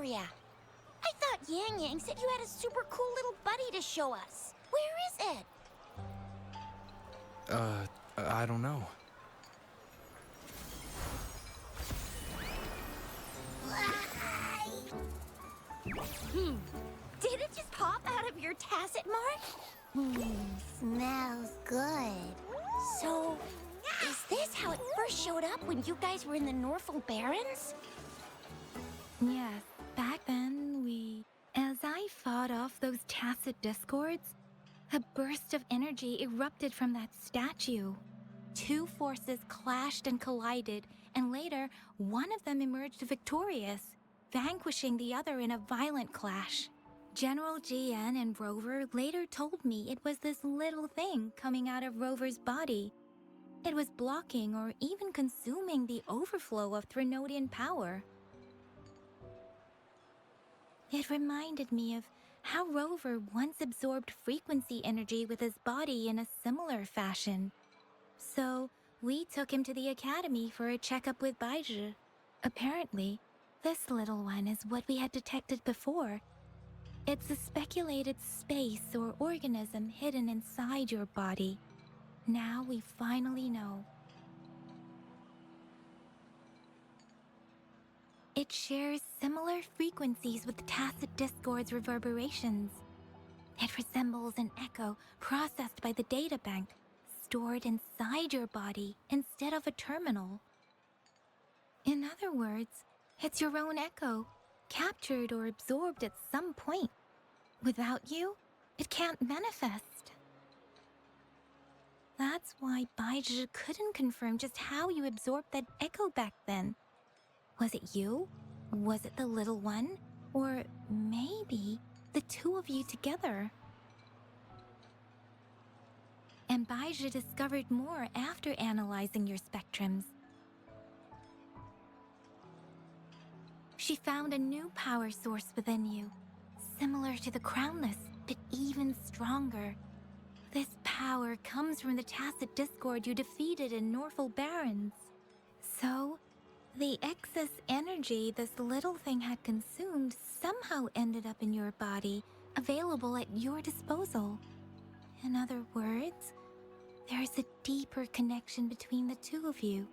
ya. I thought Yang Yang said you had a super cool little buddy to show us. Where is it? I don't know. Did it just pop out of your tacit mark? Smells good. So, is this how it first showed up when you guys were in the Norfolk Barrens? Yes, back then as I fought off those tacit discords, a burst of energy erupted from that statue. Two forces clashed and collided, and later, one of them emerged victorious, vanquishing the other in a violent clash. General GN and Rover later told me it was this little thing coming out of Rover's body. It was blocking or even consuming the overflow of Threnodian power. It reminded me of how Rover once absorbed frequency energy with his body in a similar fashion. So, we took him to the academy for a checkup with Baizhi. Apparently, this little one is what we had detected before. It's a speculated space or organism hidden inside your body. Now we finally know. It shares similar frequencies with tacit discord's reverberations. It resembles an echo processed by the data bank, stored inside your body instead of a terminal. In other words, it's your own echo, captured or absorbed at some point. Without you, it can't manifest. That's why Baizhi couldn't confirm just how you absorbed that echo back then. Was it you? Was it the little one? Or maybe the two of you together? And Baizhi discovered more after analyzing your spectrums. She found a new power source within you, similar to the Crownless, but even stronger. This power comes from the tacit discord you defeated in Norfolk Barrens. So, the excess energy this little thing had consumed somehow ended up in your body, available at your disposal. In other words, there's a deeper connection between the two of you.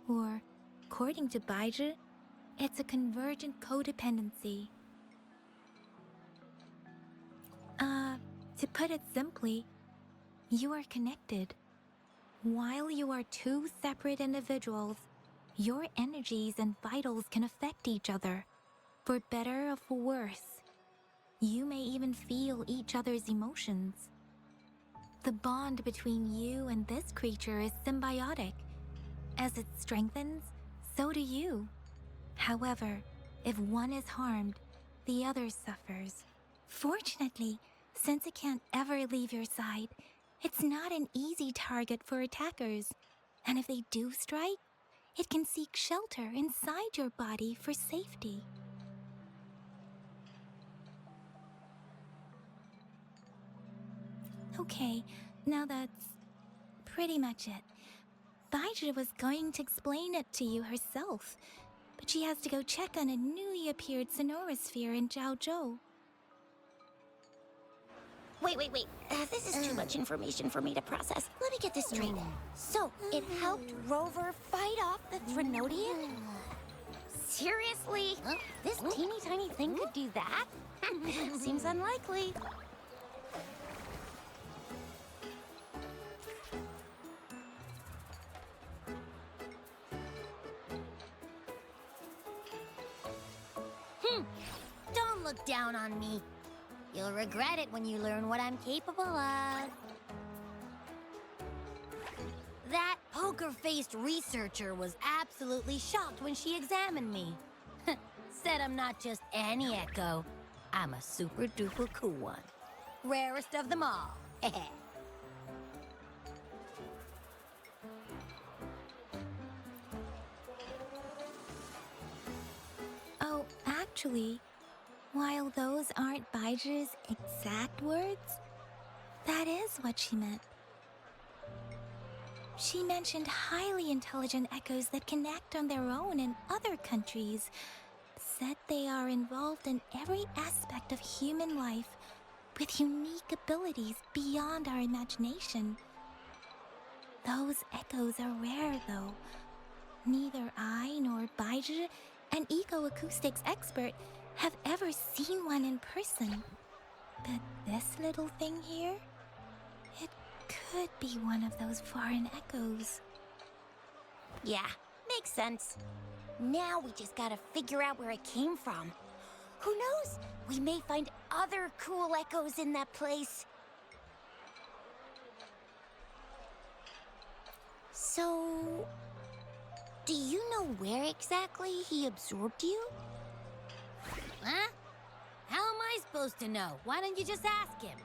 Or, according to Baizhi, it's a convergent codependency. To put it simply, you are connected. While you are two separate individuals, your energies and vitals can affect each other, for better or for worse. You may even feel each other's emotions. The bond between you and this creature is symbiotic. As it strengthens, so do you. However, if one is harmed, the other suffers. Fortunately, since it can't ever leave your side, it's not an easy target for attackers. And if they do strike, it can seek shelter inside your body for safety. Okay, now that's pretty much it. Baizhi was going to explain it to you herself, but she has to go check on a newly appeared sonorosphere in Zhaozhou. Wait. This is too much information for me to process. Let me get this straight. So, it helped Rover fight off the Threnodian? Seriously? This teeny tiny thing could do that? Seems unlikely. Don't look down on me. You'll regret it when you learn what I'm capable of. That poker-faced researcher was absolutely shocked when she examined me. Said I'm not just any echo. I'm a super-duper cool one. Rarest of them all. Oh, actually, while those aren't Baizhi's exact words, that is what she meant. She mentioned highly intelligent echoes that can act on their own in other countries, said they are involved in every aspect of human life with unique abilities beyond our imagination. Those echoes are rare, though. Neither I nor Baizhi, an ecoacoustics expert, have ever seen one in person. But this little thing here, it could be one of those foreign echoes. Yeah, makes sense. Now we just gotta figure out where it came from. Who knows? We may find other cool echoes in that place. So, do you know where exactly he absorbed you? Huh? How am I supposed to know? Why don't you just ask him?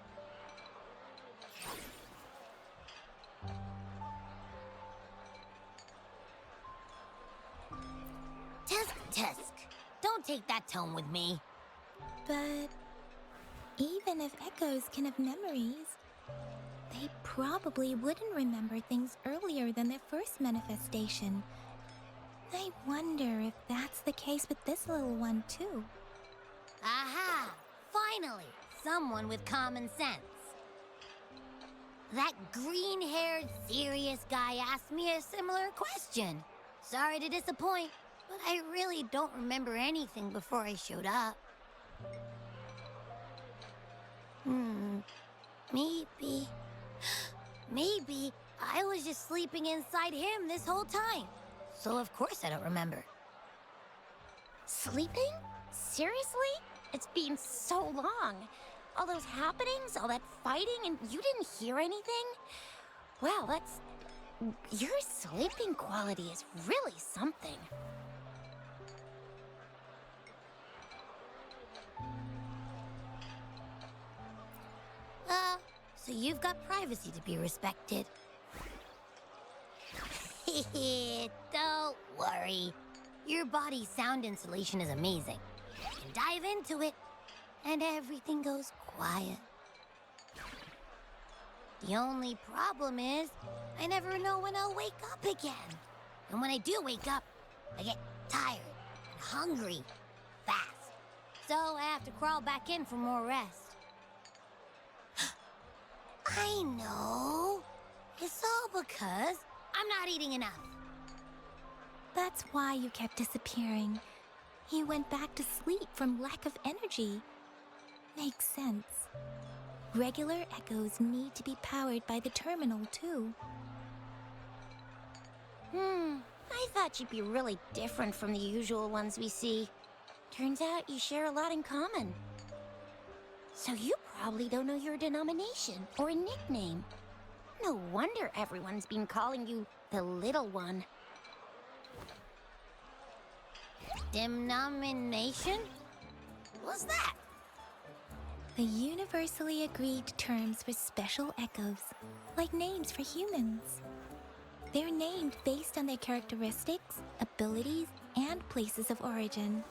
Tusk. Don't take that tone with me. But even if echoes can have memories, they probably wouldn't remember things earlier than their first manifestation. I wonder if that's the case with this little one, too. Aha! Finally, someone with common sense. That green-haired, serious guy asked me a similar question. Sorry to disappoint, but I really don't remember anything before I showed up. Maybe I was just sleeping inside him this whole time. So of course I don't remember. Sleeping? Seriously? It's been so long. All those happenings, all that fighting, and you didn't hear anything? Wow, that's... Your sleeping quality is really something. So you've got privacy to be respected. Don't worry. Your body's sound insulation is amazing. You can dive into it, and everything goes quiet. The only problem is, I never know when I'll wake up again. And when I do wake up, I get tired and hungry fast. So I have to crawl back in for more rest. I know. It's all because I'm not eating enough. That's why you kept disappearing. You went back to sleep from lack of energy. Makes sense. Regular echoes need to be powered by the terminal, too. I thought you'd be really different from the usual ones we see. Turns out you share a lot in common. So you probably don't know your denomination or a nickname. No wonder everyone's been calling you the Little One. Denomination? What's that? The universally agreed terms for special echoes, like names for humans. They're named based on their characteristics, abilities, and places of origin.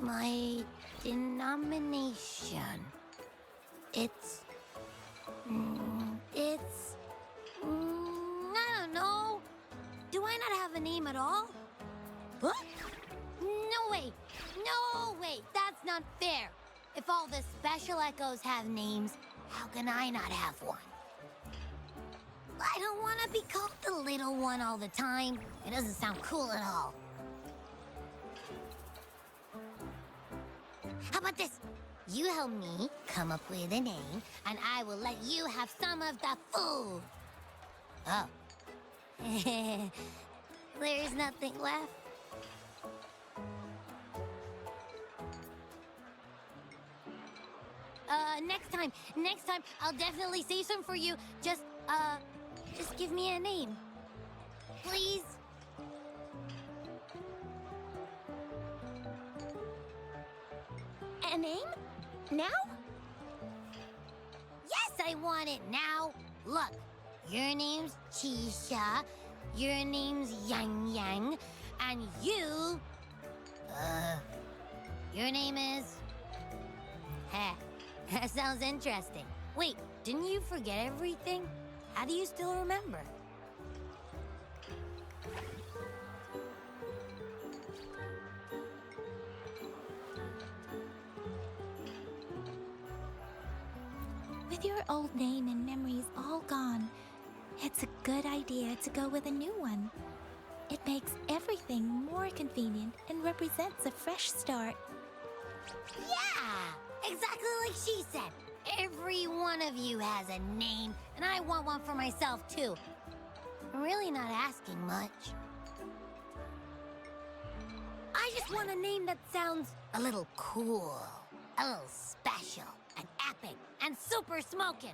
My denomination. I don't know. Do I not have a name at all? What? No way. No way. That's not fair. If all the special echoes have names, how can I not have one? I don't want to be called the little one all the time. It doesn't sound cool at all. How about this? You help me come up with a name, and I will let you have some of the food. Oh. There's nothing left. Next time, I'll definitely save some for you. Just give me a name. Please? A name? Now? Yes, I want it now. Look, your name's Chisha, your name's Yang Yang, and you... your name is... Heh, that sounds interesting. Wait, didn't you forget everything? How do you still remember? With your old name and memories all gone, it's a good idea to go with a new one. It makes everything more convenient and represents a fresh start. Yeah, exactly like she said. Every one of you has a name, and I want one for myself, too. I'm really not asking much. I just want a name that sounds a little cool, a little special, and epic, and super smoking.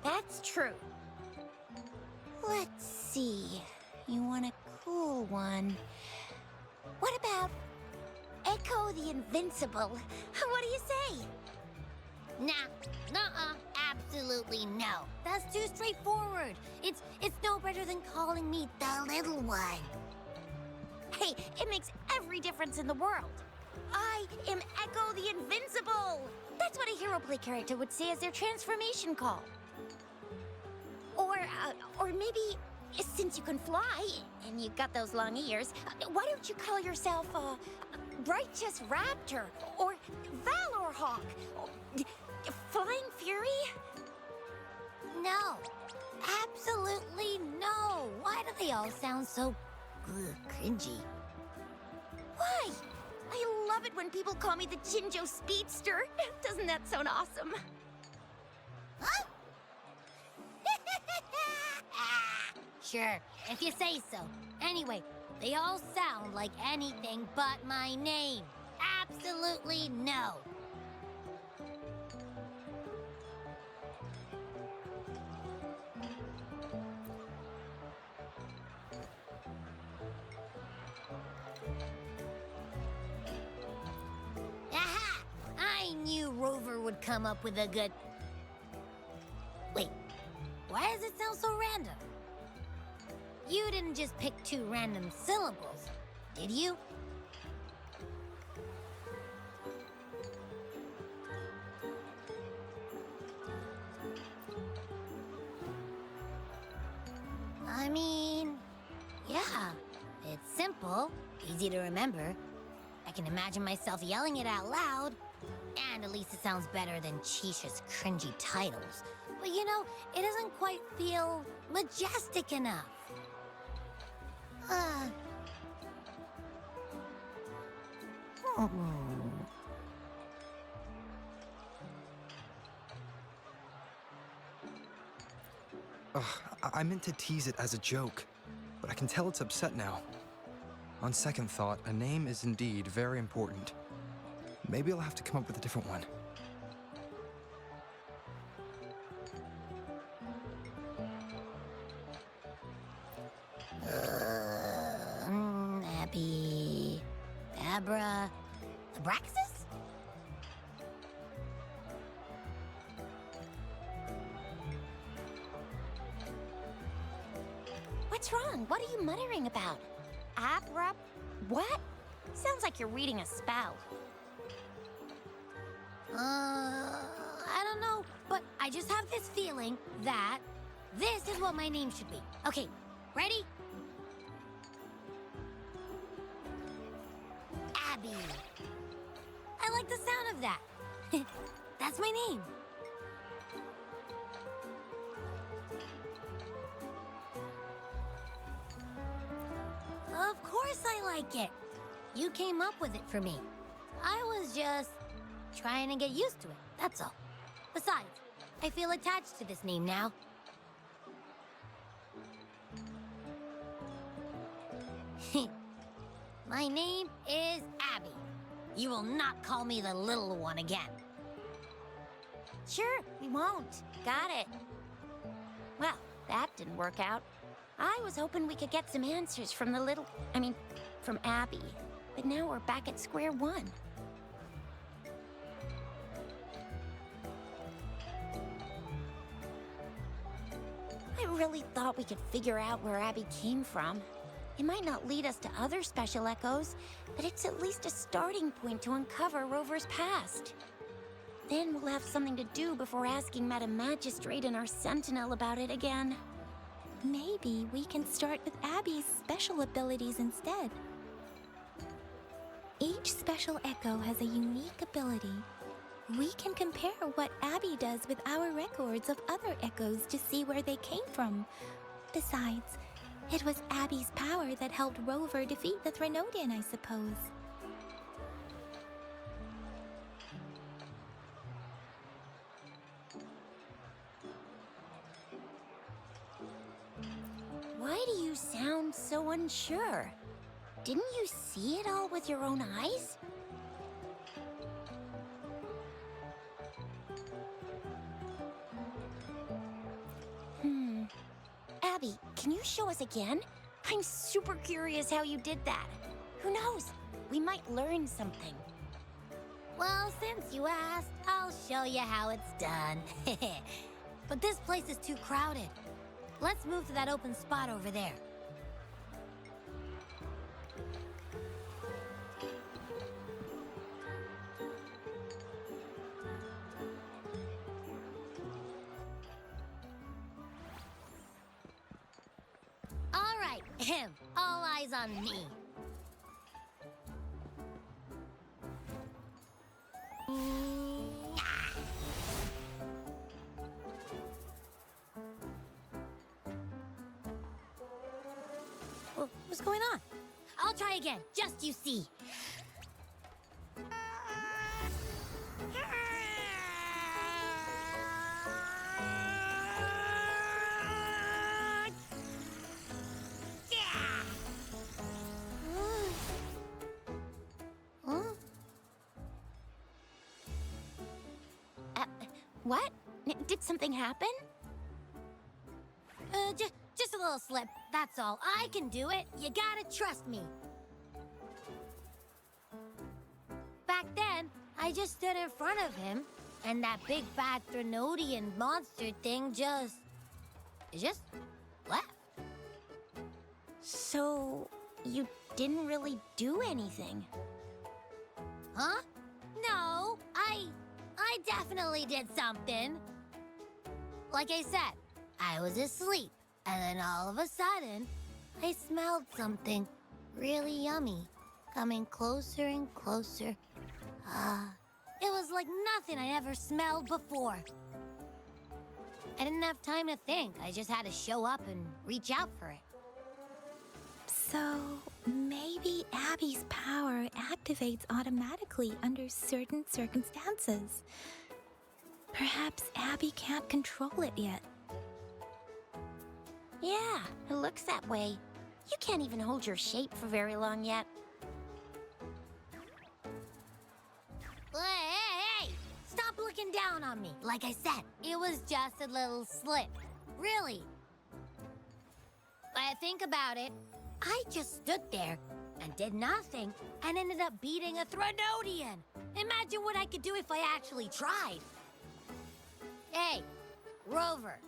That's true. Let's see. You want a cool one. What about Echo the Invincible? What do you say? Nah, nuh-uh, absolutely no. That's too straightforward. It's no better than calling me the little one. Hey, it makes every difference in the world. I am Echo the Invincible! That's what a hero play character would say as their transformation call. Or maybe, since you can fly, and you got those long ears, why don't you call yourself, Righteous Raptor, or Valor Hawk, or Flying Fury? No, absolutely no. Why do they all sound so cringy? Why? I love it when people call me the Jinjo Speedster. Doesn't that sound awesome? Huh? Sure, if you say so. Anyway, they all sound like anything but my name. Absolutely no. Aha! I knew Rover would come up with a good... Wait, why does it sound so random? You didn't just pick two random syllables, did you? I mean, yeah, it's simple, easy to remember. I can imagine myself yelling it out loud, and at least it sounds better than Chisha's cringy titles. But you know, it doesn't quite feel majestic enough. Ugh, I meant to tease it as a joke, but I can tell it's upset now. On second thought, a name is indeed very important. Maybe I'll have to come up with a different one. Abby... Abra... Abraxas? What's wrong? What are you muttering about? Abra... what? Sounds like you're reading a spell. I don't know, but I just have this feeling that this is what my name should be. Okay, ready? Abby. I like the sound of that. That's my name. Of course I like it. You came up with it for me. I was just trying to get used to it, that's all. Besides, I feel attached to this name now. My name is Abby. You will not call me the little one again. Sure, we won't. Got it. Well, that didn't work out. I was hoping we could get some answers from from Abby. But now we're back at square one. I really thought we could figure out where Abby came from. It might not lead us to other special echoes, but it's at least a starting point to uncover Rover's past. Then we'll have something to do before asking Madam Magistrate and our Sentinel about it again. Maybe we can start with Abby's special abilities instead. Each special echo has a unique ability. We can compare what Abby does with our records of other echoes to see where they came from. Besides, it was Abby's power that helped Rover defeat the Threnodian, I suppose. Why do you sound so unsure? Didn't you see it all with your own eyes? Abby, can you show us again? I'm super curious how you did that. Who knows? We might learn something. Well, since you asked, I'll show you how it's done. But this place is too crowded. Let's move to that open spot over there. All right, all eyes on me. What's going on? I'll try again, just you see. Huh? What? Did something happen? Just a little slip, that's all. I can do it. You gotta trust me. Back then, I just stood in front of him, and that big bad Threnodian monster thing just left. So, you didn't really do anything? Huh? No, I definitely did something. Like I said, I was asleep, and then all of a sudden, I smelled something really yummy coming closer and closer. It was like nothing I ever smelled before. I didn't have time to think. I just had to show up and reach out for it. So, maybe Abby's power activates automatically under certain circumstances. Perhaps Abby can't control it yet. Yeah, it looks that way. You can't even hold your shape for very long yet. Hey! Stop looking down on me. Like I said, it was just a little slip. Really. But think about it. I just stood there and did nothing and ended up beating a Threnodian. Imagine what I could do if I actually tried. Hey, Rover,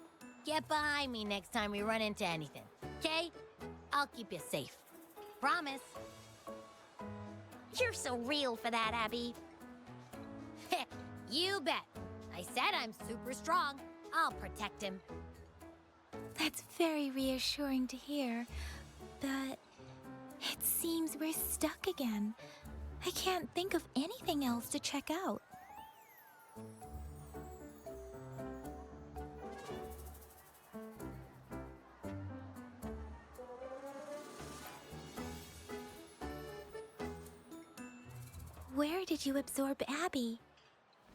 get behind me next time we run into anything, okay? I'll keep you safe. Promise. You're so real for that, Abby. You bet. I said I'm super strong. I'll protect him. That's very reassuring to hear, but it seems we're stuck again. I can't think of anything else to check out. Where did you absorb Abby?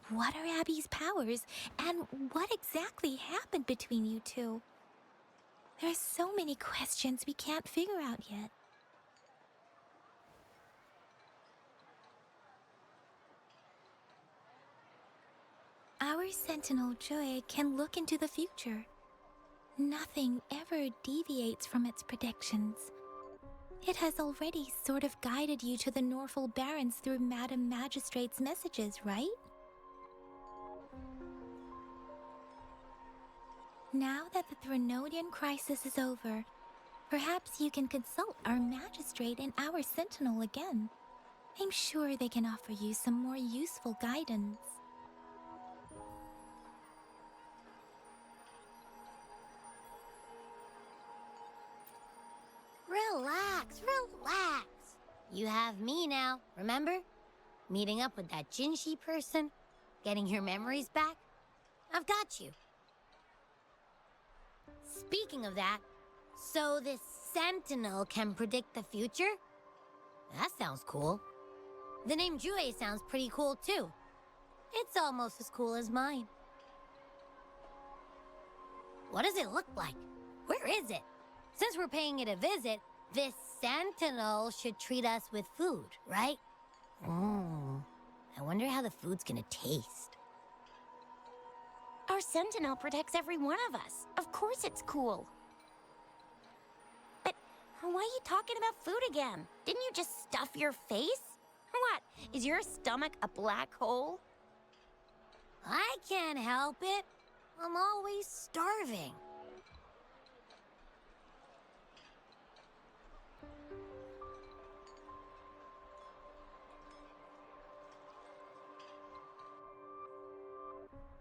What are Abby's powers, and what exactly happened between you two? There are so many questions we can't figure out yet. Our Sentinel Joy can look into the future. Nothing ever deviates from its predictions. It has already sort of guided you to the Norful Barrens through Madam Magistrate's messages, right? Now that the Threnodian crisis is over, perhaps you can consult our Magistrate and our Sentinel again. I'm sure they can offer you some more useful guidance. relax. You have me now, remember? Meeting up with that Jinshi person, getting your memories back. I've got you. Speaking of that, so this Sentinel can predict the future? That sounds cool. The name Jue sounds pretty cool too. It's almost as cool as mine. What does it look like? Where is it? Since we're paying it a visit, this Sentinel should treat us with food, right? I wonder how the food's gonna taste. Our Sentinel protects every one of us. Of course it's cool. But why are you talking about food again? Didn't you just stuff your face? What? Is your stomach a black hole? I can't help it. I'm always starving.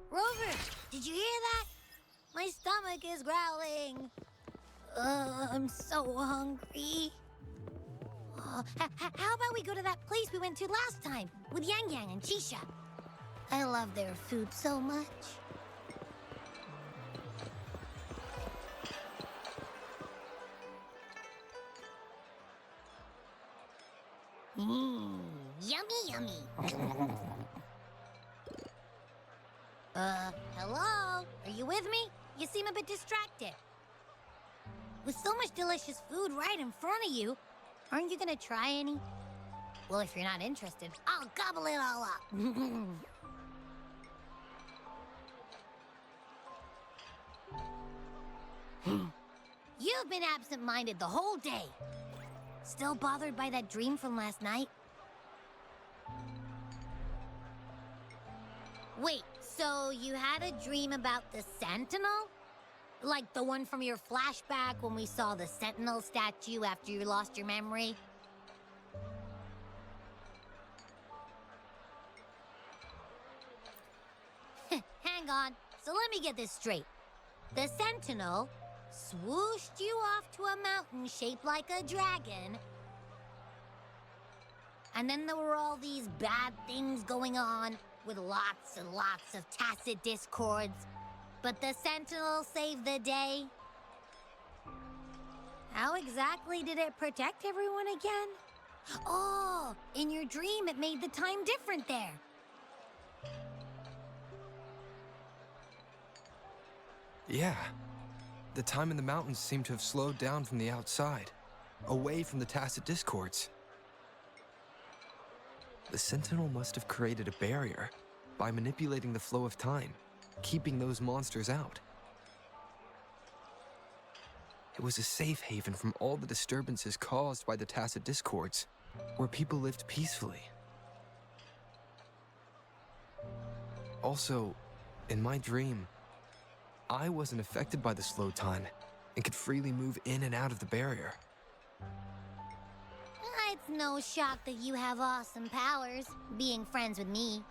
Rover, did you hear that? My stomach is growling. I'm so hungry. How about we go to that place we went to last time with Yang Yang and Chisha? I love their food so much. Yummy, yummy. Hello? Are you with me? You seem a bit distracted. With so much delicious food right in front of you, aren't you gonna try any? Well, if you're not interested, I'll gobble it all up. You've been absent-minded the whole day. Still bothered by that dream from last night? Wait, so you had a dream about the Sentinel? Like the one from your flashback when we saw the Sentinel statue after you lost your memory? Hang on, so let me get this straight. The Sentinel swooshed you off to a mountain shaped like a dragon, and then there were all these bad things going on with lots and lots of tacit discords, but the Sentinel saved the day. How exactly did it protect everyone again? Oh, in your dream it made the time different there. Yeah. The time in the mountains seemed to have slowed down from the outside, away from the tacit discords. The Sentinel must have created a barrier by manipulating the flow of time, keeping those monsters out. It was a safe haven from all the disturbances caused by the tacit discords, where people lived peacefully. Also, in my dream, I wasn't affected by the slow time and could freely move in and out of the barrier. It's no shock that you have awesome powers, being friends with me.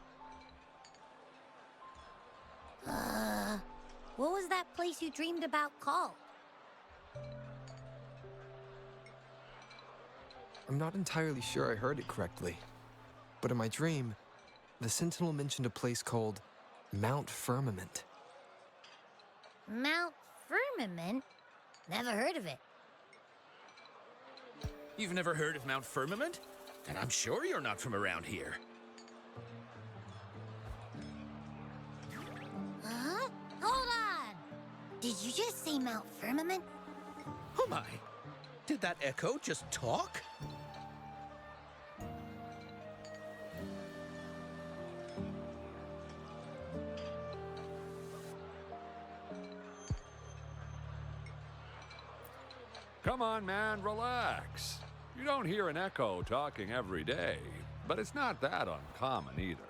What was that place you dreamed about called? I'm not entirely sure I heard it correctly, but in my dream, the Sentinel mentioned a place called Mount Firmament. Mount Firmament? Never heard of it. You've never heard of Mount Firmament? Then I'm sure you're not from around here. Huh? Hold on! Did you just say Mount Firmament? Oh my! Did that echo just talk? Come on, man, relax. You don't hear an echo talking every day, but it's not that uncommon either.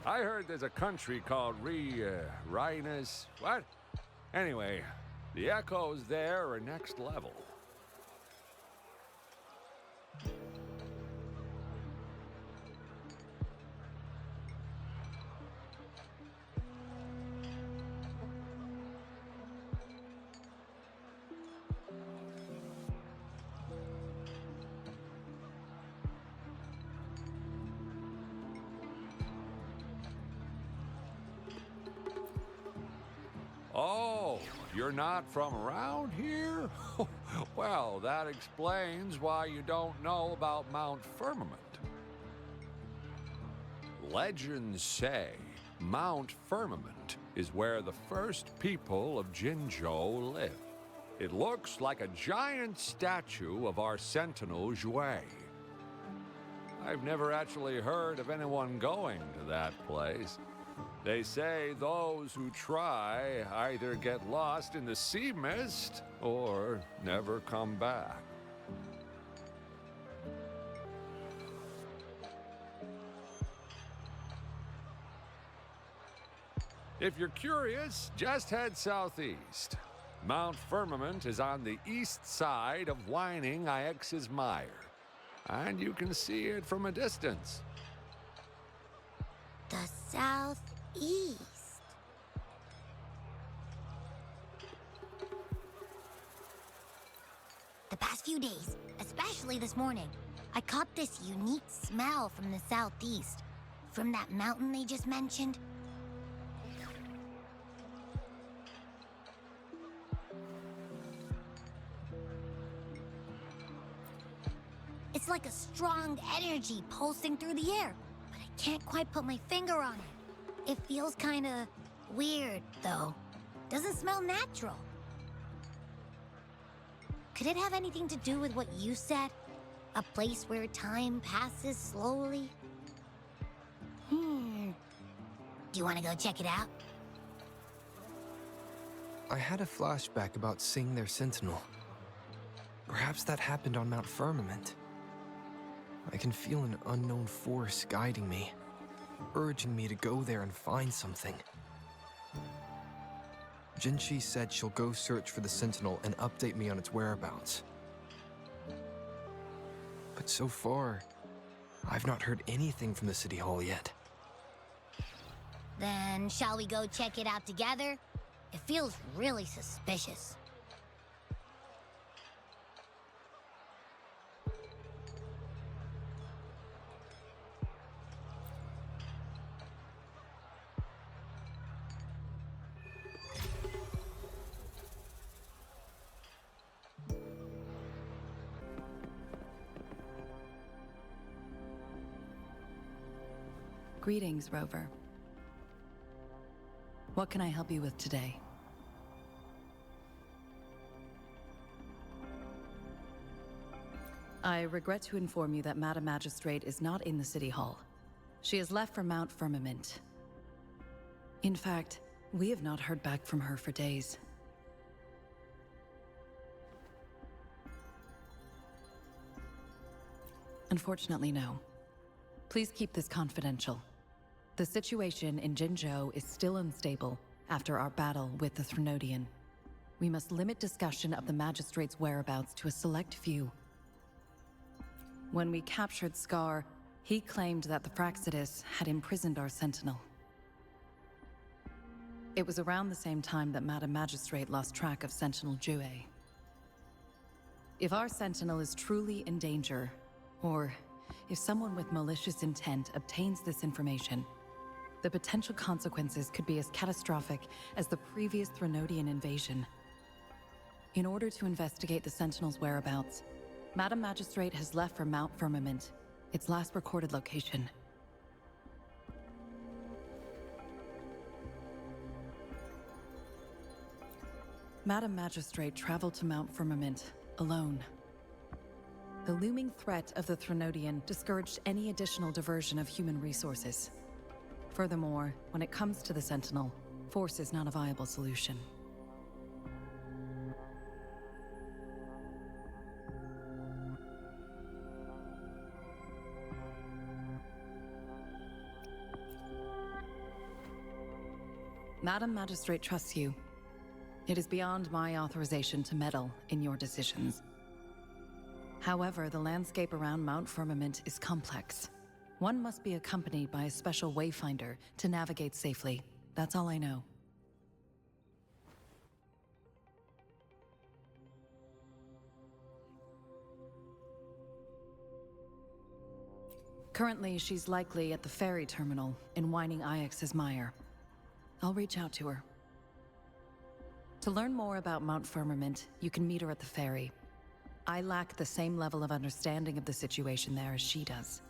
I heard there's a country called Rhinus. What? Anyway, the echoes there are next level. Oh, you're not from around here? Well, that explains why you don't know about Mount Firmament. Legends say Mount Firmament is where the first people of Jinzhou lived. It looks like a giant statue of our sentinel, Jue. I've never actually heard of anyone going to that place. They say those who try either get lost in the sea mist or never come back. If you're curious, just head southeast. Mount Firmament is on the east side of Whining Ix's Mire, and you can see it from a distance. The southeast. The past few days, especially this morning, I caught this unique smell from the southeast. From that mountain they just mentioned. It's like a strong energy pulsing through the air, but I can't quite put my finger on it. It feels kinda weird, though. Doesn't smell natural. Could it have anything to do with what you said? A place where time passes slowly? Do you want to go check it out? I had a flashback about seeing their sentinel. Perhaps that happened on Mount Firmament. I can feel an unknown force guiding me, urging me to go there and find something. Jinchi said she'll go search for the sentinel and update me on its whereabouts. But so far, I've not heard anything from the City Hall yet. Then shall we go check it out together? It feels really suspicious. Greetings, Rover. What can I help you with today? I regret to inform you that Madam Magistrate is not in the City Hall. She has left for Mount Firmament. In fact, we have not heard back from her for days. Unfortunately, no. Please keep this confidential. The situation in Jinzhou is still unstable after our battle with the Threnodian. We must limit discussion of the Magistrate's whereabouts to a select few. When we captured Scar, he claimed that the Fraxidus had imprisoned our Sentinel. It was around the same time that Madam Magistrate lost track of Sentinel Jue. If our Sentinel is truly in danger, or if someone with malicious intent obtains this information, the potential consequences could be as catastrophic as the previous Threnodian invasion. In order to investigate the Sentinel's whereabouts, Madam Magistrate has left for Mount Firmament, its last recorded location. Madam Magistrate traveled to Mount Firmament alone. The looming threat of the Threnodian discouraged any additional diversion of human resources. Furthermore, when it comes to the Sentinel, force is not a viable solution. Madam Magistrate trusts you. It is beyond my authorization to meddle in your decisions. However, the landscape around Mount Firmament is complex. One must be accompanied by a special wayfinder to navigate safely. That's all I know. Currently, she's likely at the ferry terminal in Whining Ix's Mire. I'll reach out to her. To learn more about Mount Firmament, you can meet her at the ferry. I lack the same level of understanding of the situation there as she does.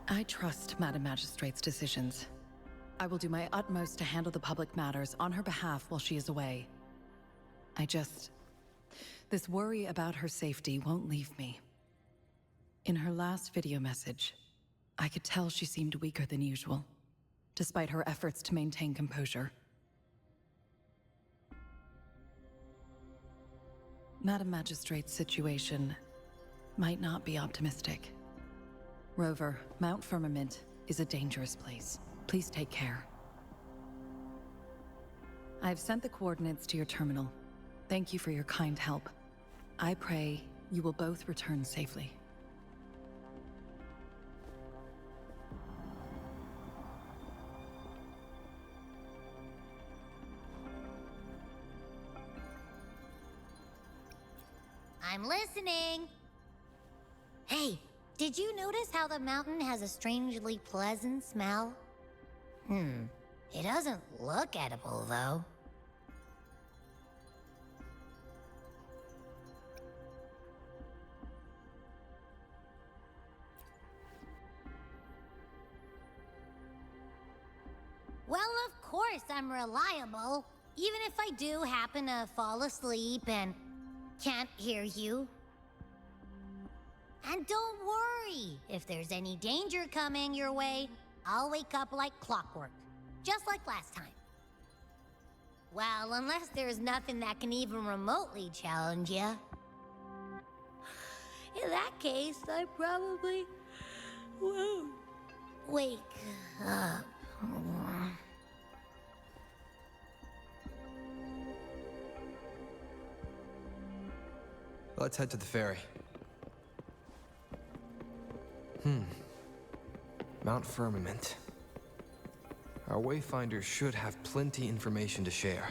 I trust Madam Magistrate's decisions. I will do my utmost to handle the public matters on her behalf while she is away. This worry about her safety won't leave me. In her last video message, I could tell she seemed weaker than usual, despite her efforts to maintain composure. Madam Magistrate's situation might not be optimistic. Rover, Mount Firmament is a dangerous place. Please take care. I've sent the coordinates to your terminal. Thank you for your kind help. I pray you will both return safely. I'm listening. Hey, did you notice how the mountain has a strangely pleasant smell? It doesn't look edible, though. Well, of course I'm reliable. Even if I do happen to fall asleep and can't hear you. And don't worry, if there's any danger coming your way, I'll wake up like clockwork, just like last time. Well, unless there's nothing that can even remotely challenge you. In that case, I probably won't wake up. Let's head to the ferry. Mount Firmament. Our Wayfinders should have plenty information to share.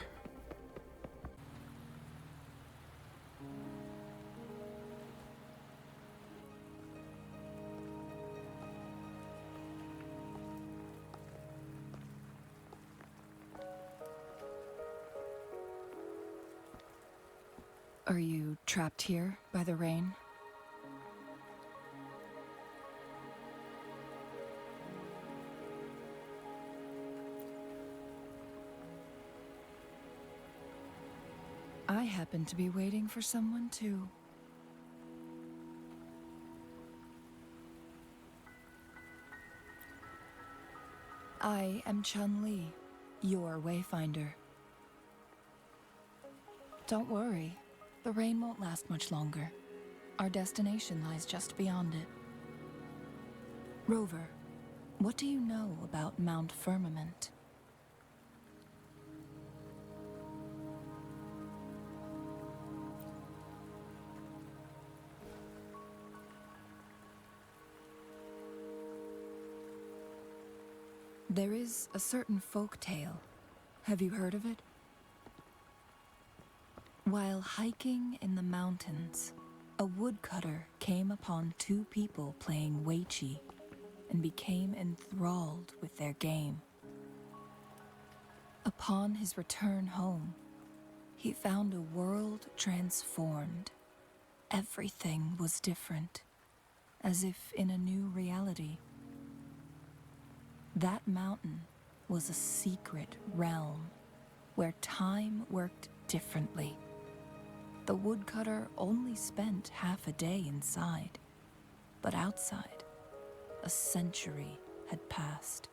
Are you trapped here by the rain? I happen to be waiting for someone too. I am Chun-Li, your Wayfinder. Don't worry, the rain won't last much longer. Our destination lies just beyond it. Rover, what do you know about Mount Firmament? There is a certain folk tale. Have you heard of it? While hiking in the mountains, a woodcutter came upon two people playing Weiqi and became enthralled with their game. Upon his return home, he found a world transformed. Everything was different, as if in a new reality. That mountain was a secret realm where time worked differently. The woodcutter only spent half a day inside, but outside, a century had passed.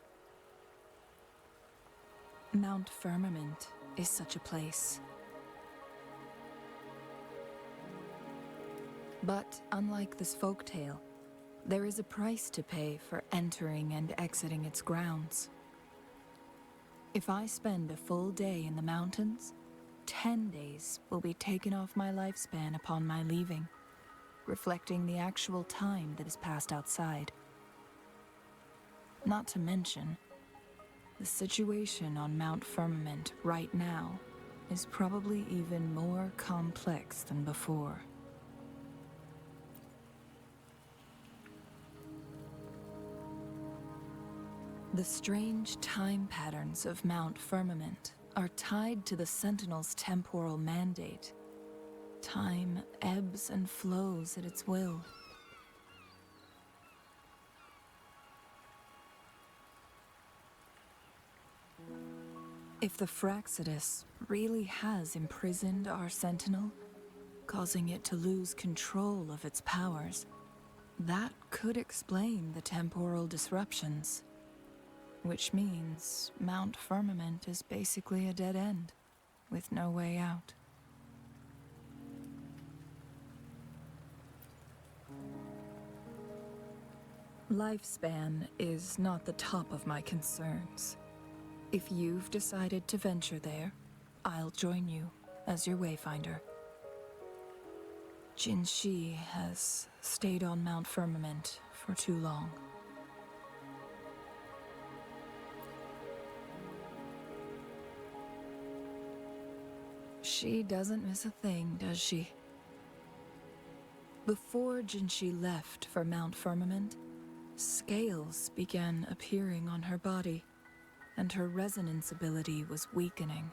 Mount Firmament is such a place. But unlike this folktale, there is a price to pay for entering and exiting its grounds. If I spend a full day in the mountains, 10 days will be taken off my lifespan upon my leaving, reflecting the actual time that is passed outside. Not to mention, the situation on Mount Firmament right now is probably even more complex than before. The strange time patterns of Mount Firmament are tied to the Sentinel's temporal mandate. Time ebbs and flows at its will. If the Fraxidus really has imprisoned our Sentinel, causing it to lose control of its powers, that could explain the temporal disruptions. Which means Mount Firmament is basically a dead end, with no way out. Lifespan is not the top of my concerns. If you've decided to venture there, I'll join you as your wayfinder. Jin Shi has stayed on Mount Firmament for too long. She doesn't miss a thing, does she? Before Jinshi left for Mount Firmament, scales began appearing on her body, and her resonance ability was weakening.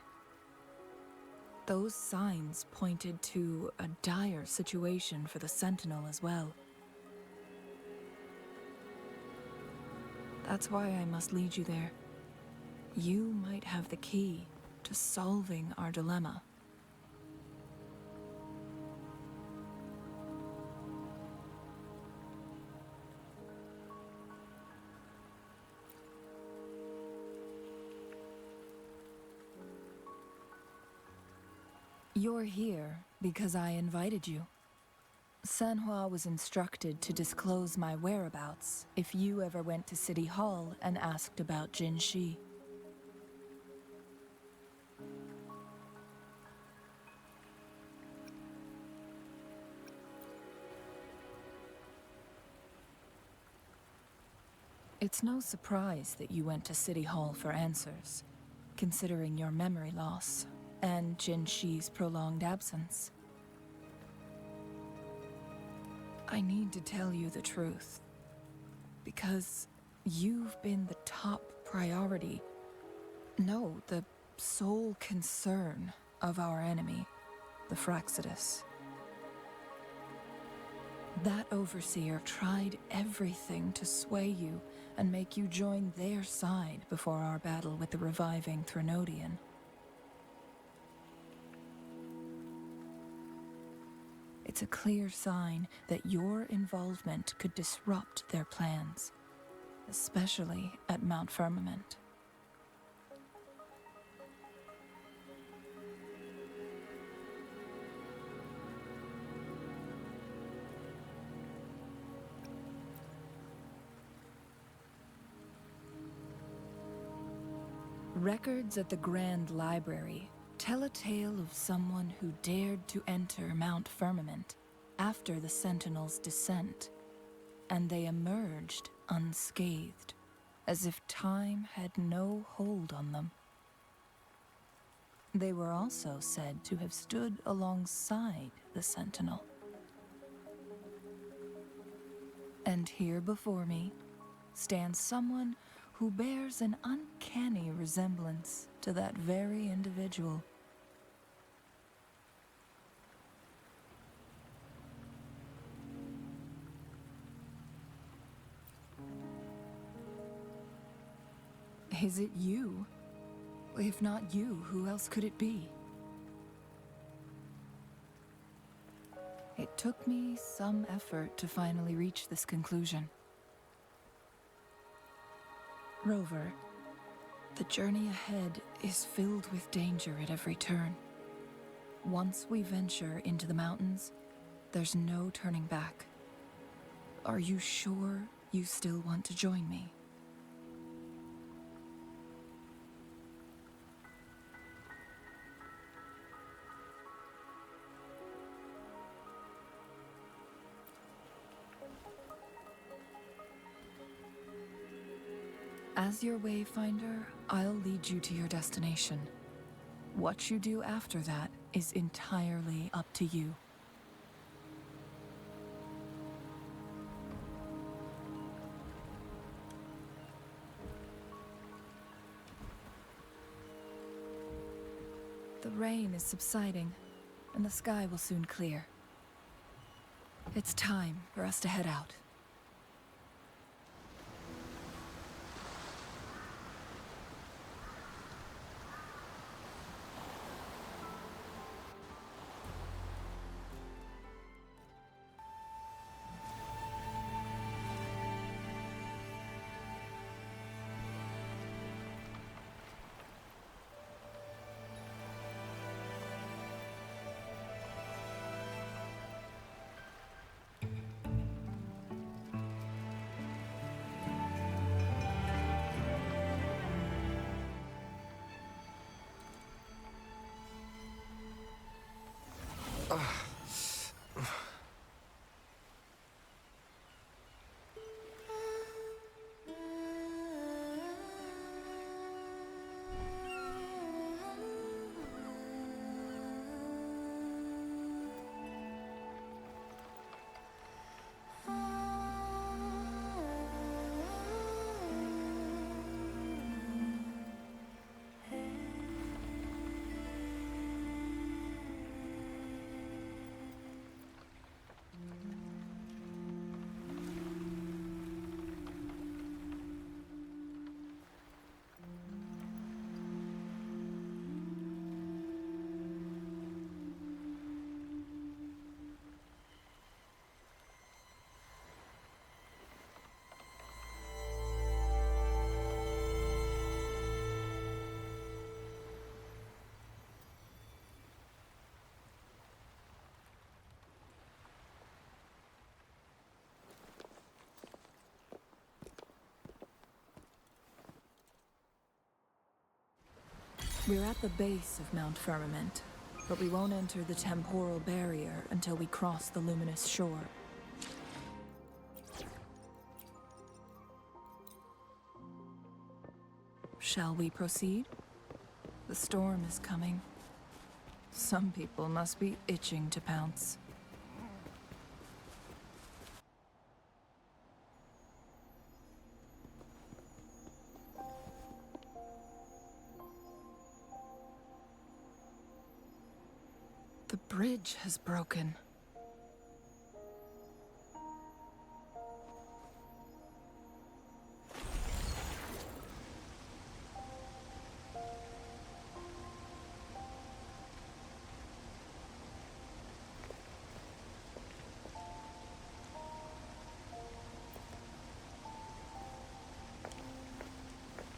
Those signs pointed to a dire situation for the Sentinel as well. That's why I must lead you there. You might have the key to solving our dilemma. You're here because I invited you. Sanhua was instructed to disclose my whereabouts if you ever went to City Hall and asked about Jin Shi. It's no surprise that you went to City Hall for answers, considering your memory loss and Jin Shi's prolonged absence. I need to tell you the truth, because you've been the top priority, no, the sole concern of our enemy, the Fraxidus. That overseer tried everything to sway you and make you join their side before our battle with the reviving Threnodian. It's a clear sign that your involvement could disrupt their plans, especially at Mount Firmament. Records at the Grand Library tell a tale of someone who dared to enter Mount Firmament after the Sentinel's descent, and they emerged unscathed, as if time had no hold on them. They were also said to have stood alongside the Sentinel. And here before me stands someone who bears an uncanny resemblance to that very individual. Is it you? If not you, who else could it be? It took me some effort to finally reach this conclusion. Rover, the journey ahead is filled with danger at every turn. Once we venture into the mountains, there's no turning back. Are you sure you still want to join me? As your wayfinder, I'll lead you to your destination. What you do after that is entirely up to you. The rain is subsiding, and the sky will soon clear. It's time for us to head out. We're at the base of Mount Firmament, but we won't enter the temporal barrier until we cross the luminous shore. Shall we proceed? The storm is coming. Some people must be itching to pounce. The bridge has broken.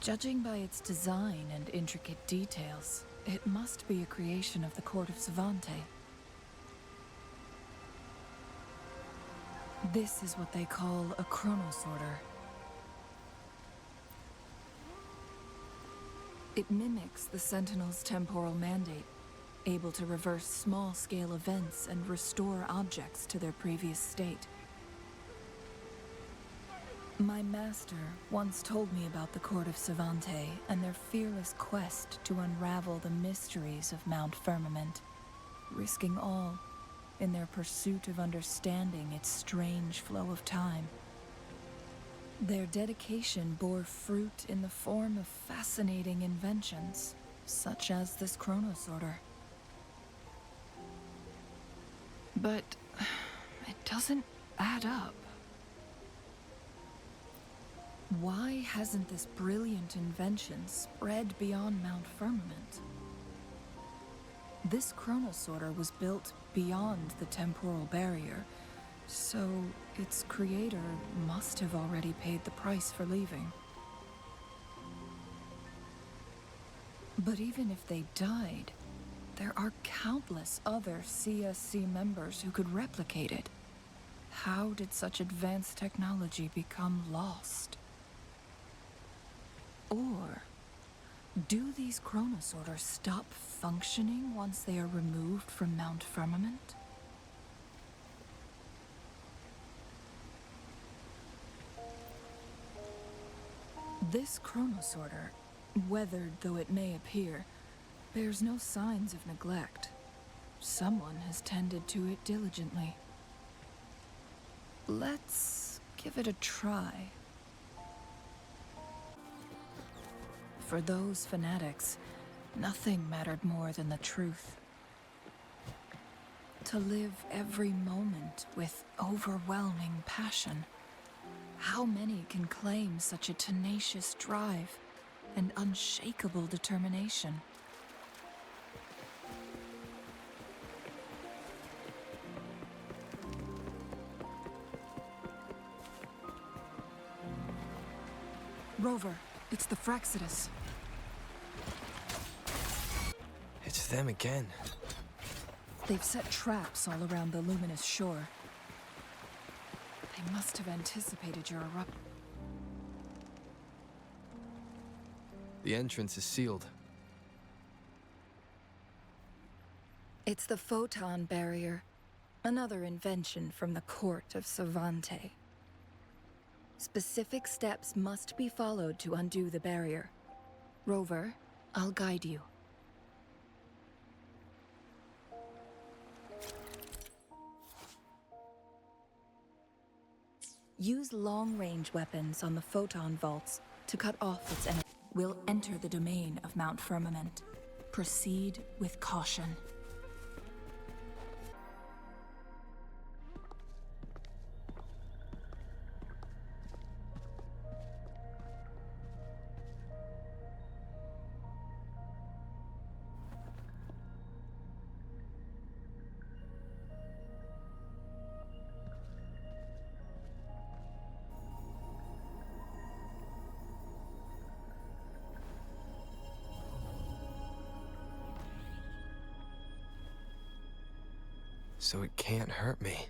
Judging by its design and intricate details, it must be a creation of the court of Savante. This is what they call a chronosorter. It mimics the Sentinel's temporal mandate, able to reverse small-scale events and restore objects to their previous state. My master once told me about the court of Savante and their fearless quest to unravel the mysteries of Mount Firmament, risking all in their pursuit of understanding its strange flow of time. Their dedication bore fruit in the form of fascinating inventions, such as this chronosorter. But it doesn't add up. Why hasn't this brilliant invention spread beyond Mount Firmament? This chronosorter was built beyond the temporal barrier, so its creator must have already paid the price for leaving. But even if they died, there are countless other CSC members who could replicate it. How did such advanced technology become lost? Or do these chronosorters stop functioning once they are removed from Mount Firmament? This chronosorter, weathered though it may appear, bears no signs of neglect. Someone has tended to it diligently. Let's give it a try. For those fanatics, nothing mattered more than the truth. To live every moment with overwhelming passion. How many can claim such a tenacious drive and unshakable determination? Rover, it's the Fraxidus. It's them again. They've set traps all around the luminous shore. They must have anticipated your eruption. The entrance is sealed. It's the photon barrier, another invention from the court of Savante. Specific steps must be followed to undo the barrier. Rover, I'll guide you. Use long-range weapons on the photon vaults to cut off its energy. We'll enter the domain of Mount Firmament. Proceed with caution. So it can't hurt me.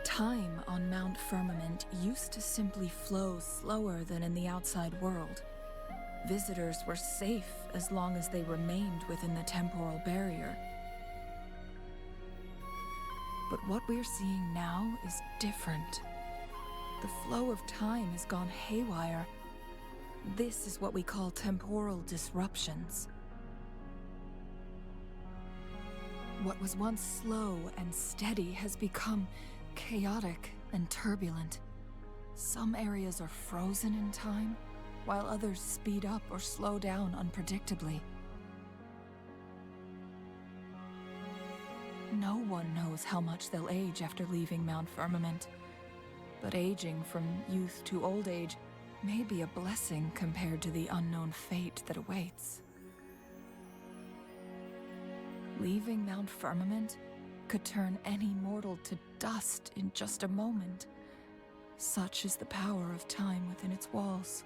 Time on Mount Firmament used to simply flow slower than in the outside world. Visitors were safe as long as they remained within the temporal barrier. But what we're seeing now is different. The flow of time has gone haywire. This is what we call temporal disruptions. What was once slow and steady has become chaotic and turbulent. Some areas are frozen in time, while others speed up or slow down unpredictably. No one knows how much they'll age after leaving Mount Firmament, but aging from youth to old age may be a blessing compared to the unknown fate that awaits. Leaving Mount Firmament could turn any mortal to dust in just a moment. Such is the power of time within its walls.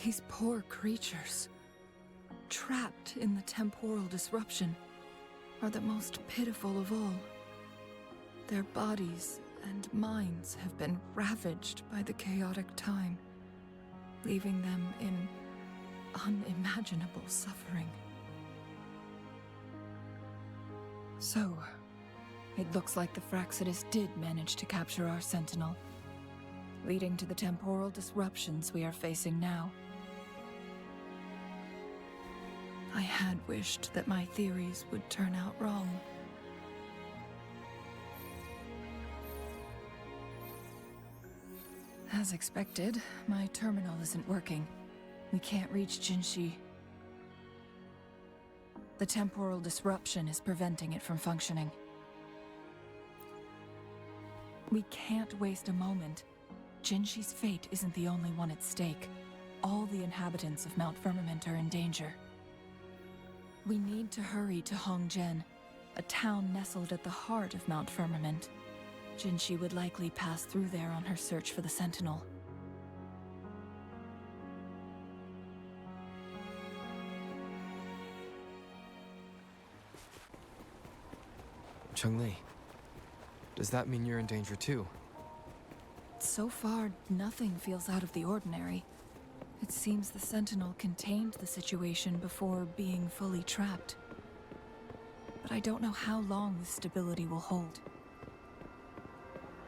These poor creatures, trapped in the temporal disruption, are the most pitiful of all. Their bodies and minds have been ravaged by the chaotic time, leaving them in unimaginable suffering. So, it looks like the Fraxidus did manage to capture our sentinel, leading to the temporal disruptions we are facing now. I had wished that my theories would turn out wrong. As expected, my terminal isn't working. We can't reach Jinshi. The temporal disruption is preventing it from functioning. We can't waste a moment. Jinshi's fate isn't the only one at stake. All the inhabitants of Mount Firmament are in danger. We need to hurry to Hongjian, a town nestled at the heart of Mount Firmament. Jinshi would likely pass through there on her search for the Sentinel. Cheng-Li, does that mean you're in danger too? So far, nothing feels out of the ordinary. It seems the Sentinel contained the situation before being fully trapped. but I don't know how long this stability will hold.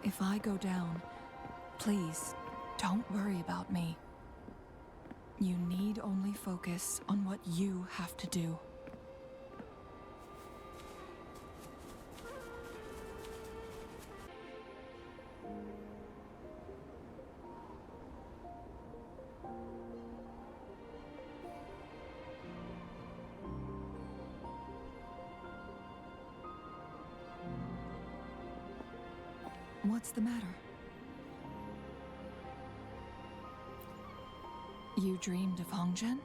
If I go down, please, don't worry about me. You need only focus on what you have to do. What's the matter? You dreamed of Hongzhen?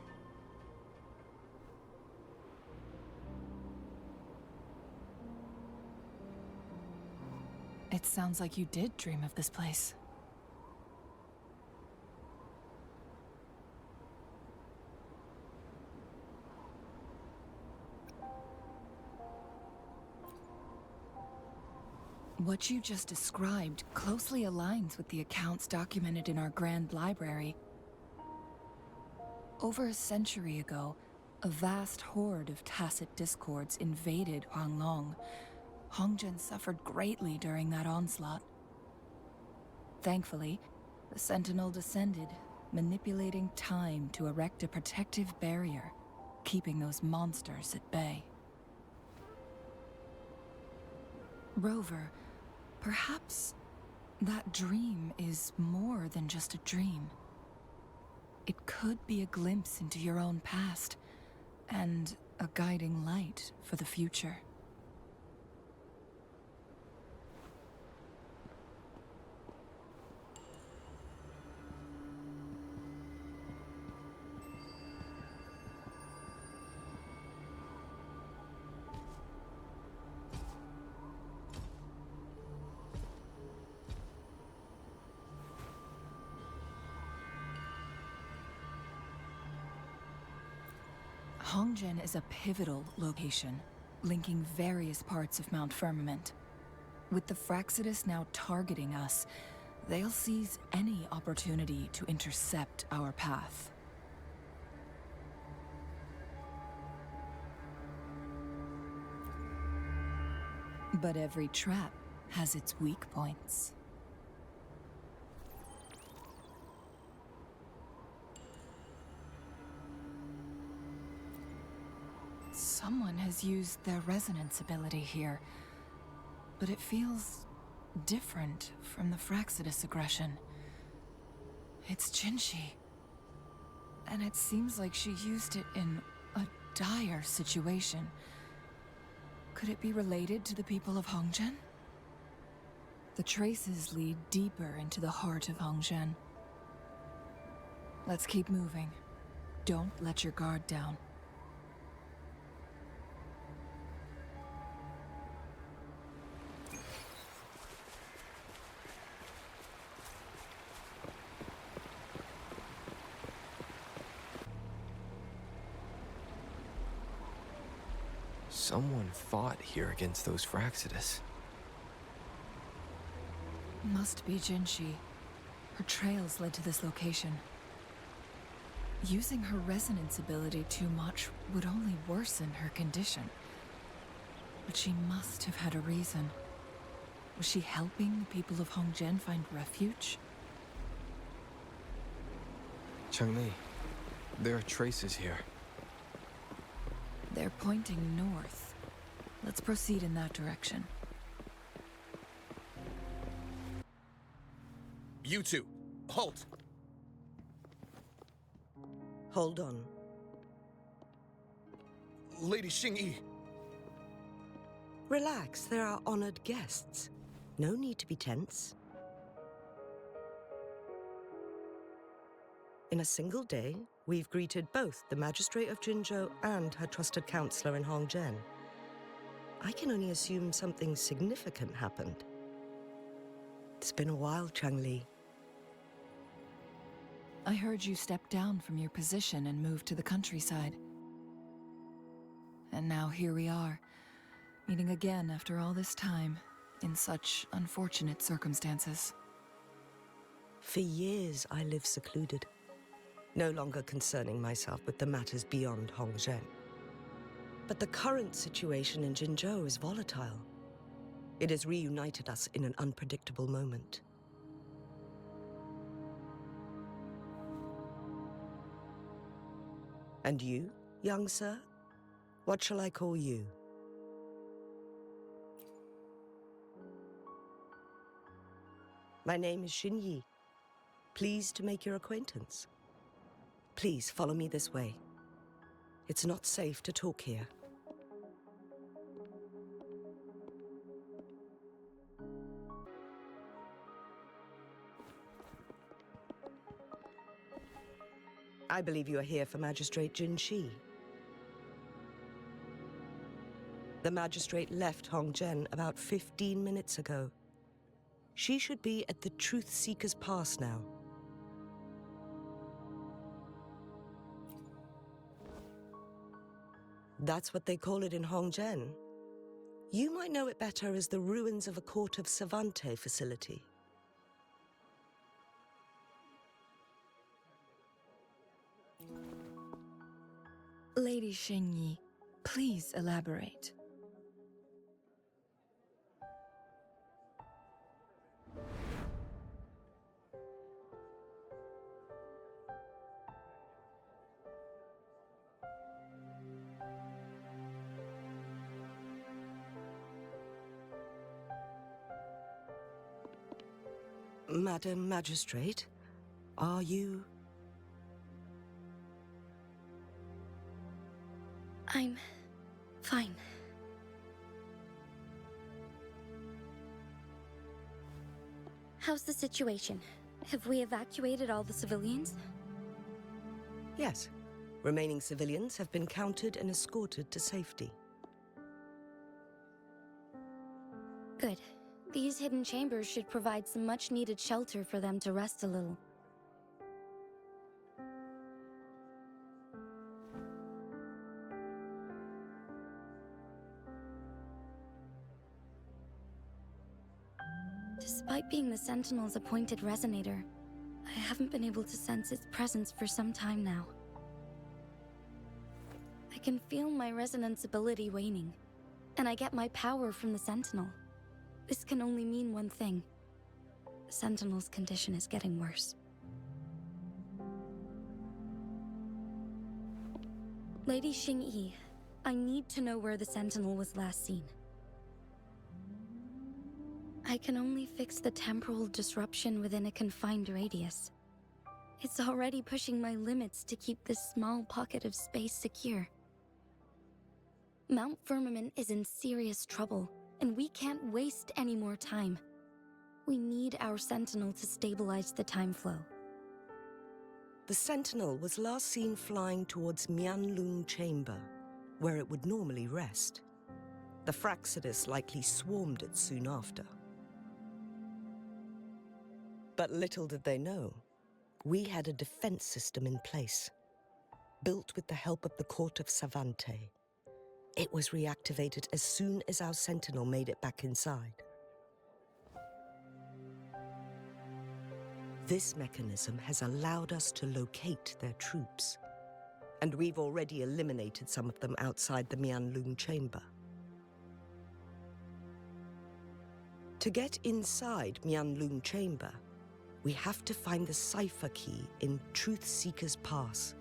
It sounds like you did dream of this place. What you just described closely aligns with the accounts documented in our Grand Library. Over a century ago, a vast horde of tacit discords invaded Huanglong. Hongzhen suffered greatly during that onslaught. Thankfully, the Sentinel descended, manipulating time to erect a protective barrier, keeping those monsters at bay. Rover, perhaps that dream is more than just a dream. It could be a glimpse into your own past, and a guiding light for the future. Hongzhen is a pivotal location, linking various parts of Mount Firmament. With the Fraxidus now targeting us, they'll seize any opportunity to intercept our path. But every trap has its weak points. Someone has used their resonance ability here, but it feels different from the Fraxidus aggression. It's Jinshi, and it seems like she used it in a dire situation. Could it be related to the people of Hongzhen? The traces lead deeper into the heart of Hongzhen. Let's keep moving. Don't let your guard down. Someone fought here against those Fraxidus. Must be Jinshi. Her trails led to this location. Using her resonance ability too much would only worsen her condition. But she must have had a reason. Was she helping the people of Hongzhen find refuge? Changli, there are traces here. They're pointing north. Let's proceed in that direction. You two, halt! Hold on. Lady Xingyi. Relax, there are honored guests. No need to be tense. In a single day, we've greeted both the Magistrate of Jinzhou and her trusted counselor in Hongzhen. I can only assume something significant happened. It's been a while, Changli. I heard you step down from your position and move to the countryside. And now here we are, meeting again after all this time, in such unfortunate circumstances. For years, I lived secluded, no longer concerning myself with the matters beyond Hongzhen. But the current situation in Jinzhou is volatile. It has reunited us in an unpredictable moment. And you, young sir? What shall I call you? My name is Xin Yi. Pleased to make your acquaintance. Please follow me this way. It's not safe to talk here. I believe you are here for Magistrate Jin Shi. The magistrate left Hongzhen about 15 minutes ago. She should be at the Truth Seeker's Pass now. That's what they call it in Hongzhen. You might know it better as the ruins of a Court of Savante facility. Lady Xingyi, please elaborate. Madam Magistrate, are you... I'm fine. How's the situation? Have we evacuated all the civilians? Yes. Remaining civilians have been counted and escorted to safety. Good. These hidden chambers should provide some much-needed shelter for them to rest a little. Despite being the Sentinel's appointed resonator, I haven't been able to sense its presence for some time now. I can feel my resonance ability waning, and I get my power from the Sentinel. This can only mean one thing. The Sentinel's condition is getting worse. Lady Xingyi, I need to know where the Sentinel was last seen. I can only fix the temporal disruption within a confined radius. It's already pushing my limits to keep this small pocket of space secure. Mount Firmament is in serious trouble, and we can't waste any more time. We need our Sentinel to stabilize the time flow. The Sentinel was last seen flying towards Mianlung Chamber, where it would normally rest. The Fraxidus likely swarmed it soon after. But little did they know, we had a defense system in place, built with the help of the Court of Savante. It was reactivated as soon as our Sentinel made it back inside. This mechanism has allowed us to locate their troops, and we've already eliminated some of them outside the Mianlung Chamber. To get inside Mianlung Chamber, we have to find the cipher key in Truth Seeker's Pass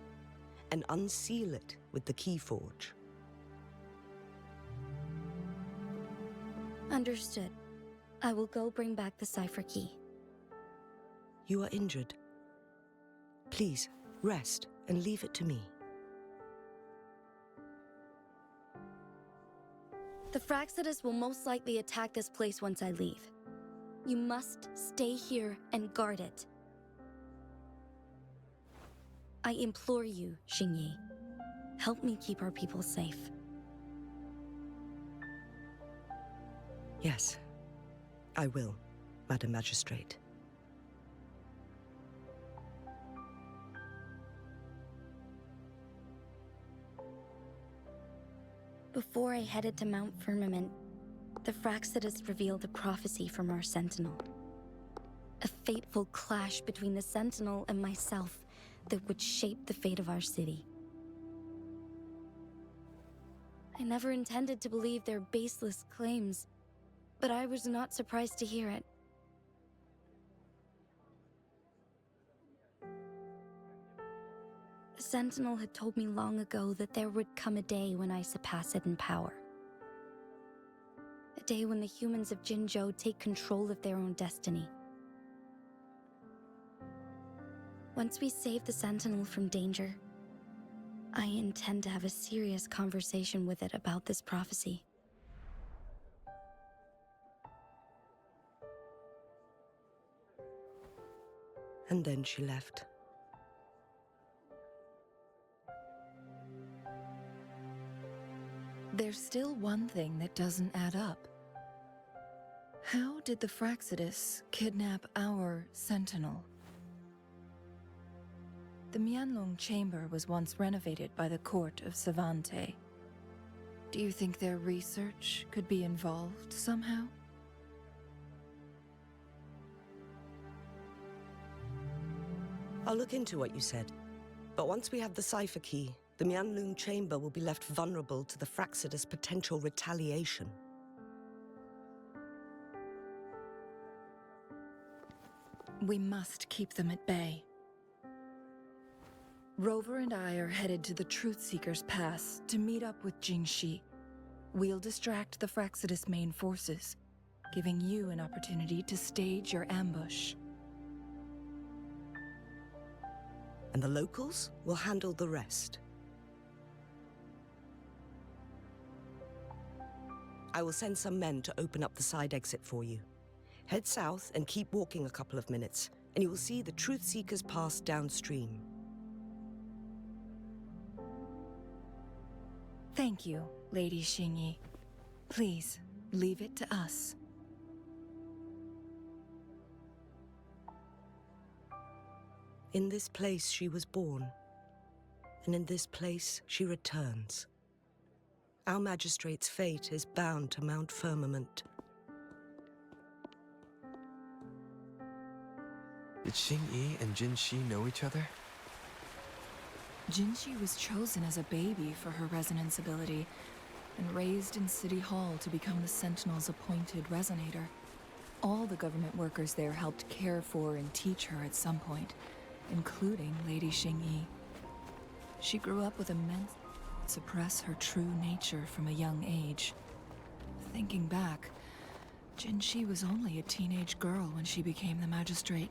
and unseal it with the Keyforge. Understood. I will go bring back the cipher key. You are injured. Please, rest and leave it to me. The Fraxidus will most likely attack this place once I leave. You must stay here and guard it. I implore you, Xingyi. Help me keep our people safe. Yes, I will, Madam Magistrate. Before I headed to Mount Firmament, the Fraxidus revealed a prophecy from our Sentinel. A fateful clash between the Sentinel and myself that would shape the fate of our city. I never intended to believe their baseless claims, but I was not surprised to hear it. The Sentinel had told me long ago that there would come a day when I surpass it in power. A day when the humans of Jinzhou take control of their own destiny. Once we save the Sentinel from danger, I intend to have a serious conversation with it about this prophecy. And then she left. There's still one thing that doesn't add up. How did the Fraxidus kidnap our Sentinel? The Mianlong Chamber was once renovated by the court of Savante. Do you think their research could be involved somehow? I'll look into what you said. But once we have the cipher key, the Mianlong Chamber will be left vulnerable to the Fraxidus' potential retaliation. We must keep them at bay. Rover and I are headed to the Truth Seeker's Pass to meet up with Jingxi. We'll distract the Fraxidus' main forces, giving you an opportunity to stage your ambush. And the locals will handle the rest. I will send some men to open up the side exit for you. Head south and keep walking a couple of minutes, and you will see the Truth Seeker's Pass downstream. Thank you, Lady Xingyi. Please, leave it to us. In this place she was born, and in this place she returns. Our magistrate's fate is bound to Mount Firmament. Did Xingyi and Jinxi know each other? Jinxi was chosen as a baby for her resonance ability, and raised in City Hall to become the Sentinel's appointed resonator. All the government workers there helped care for and teach her at some point, including Lady Xingyi. She grew up with immense suppress her true nature from a young age. Thinking back, Jinxi was only a teenage girl when she became the magistrate.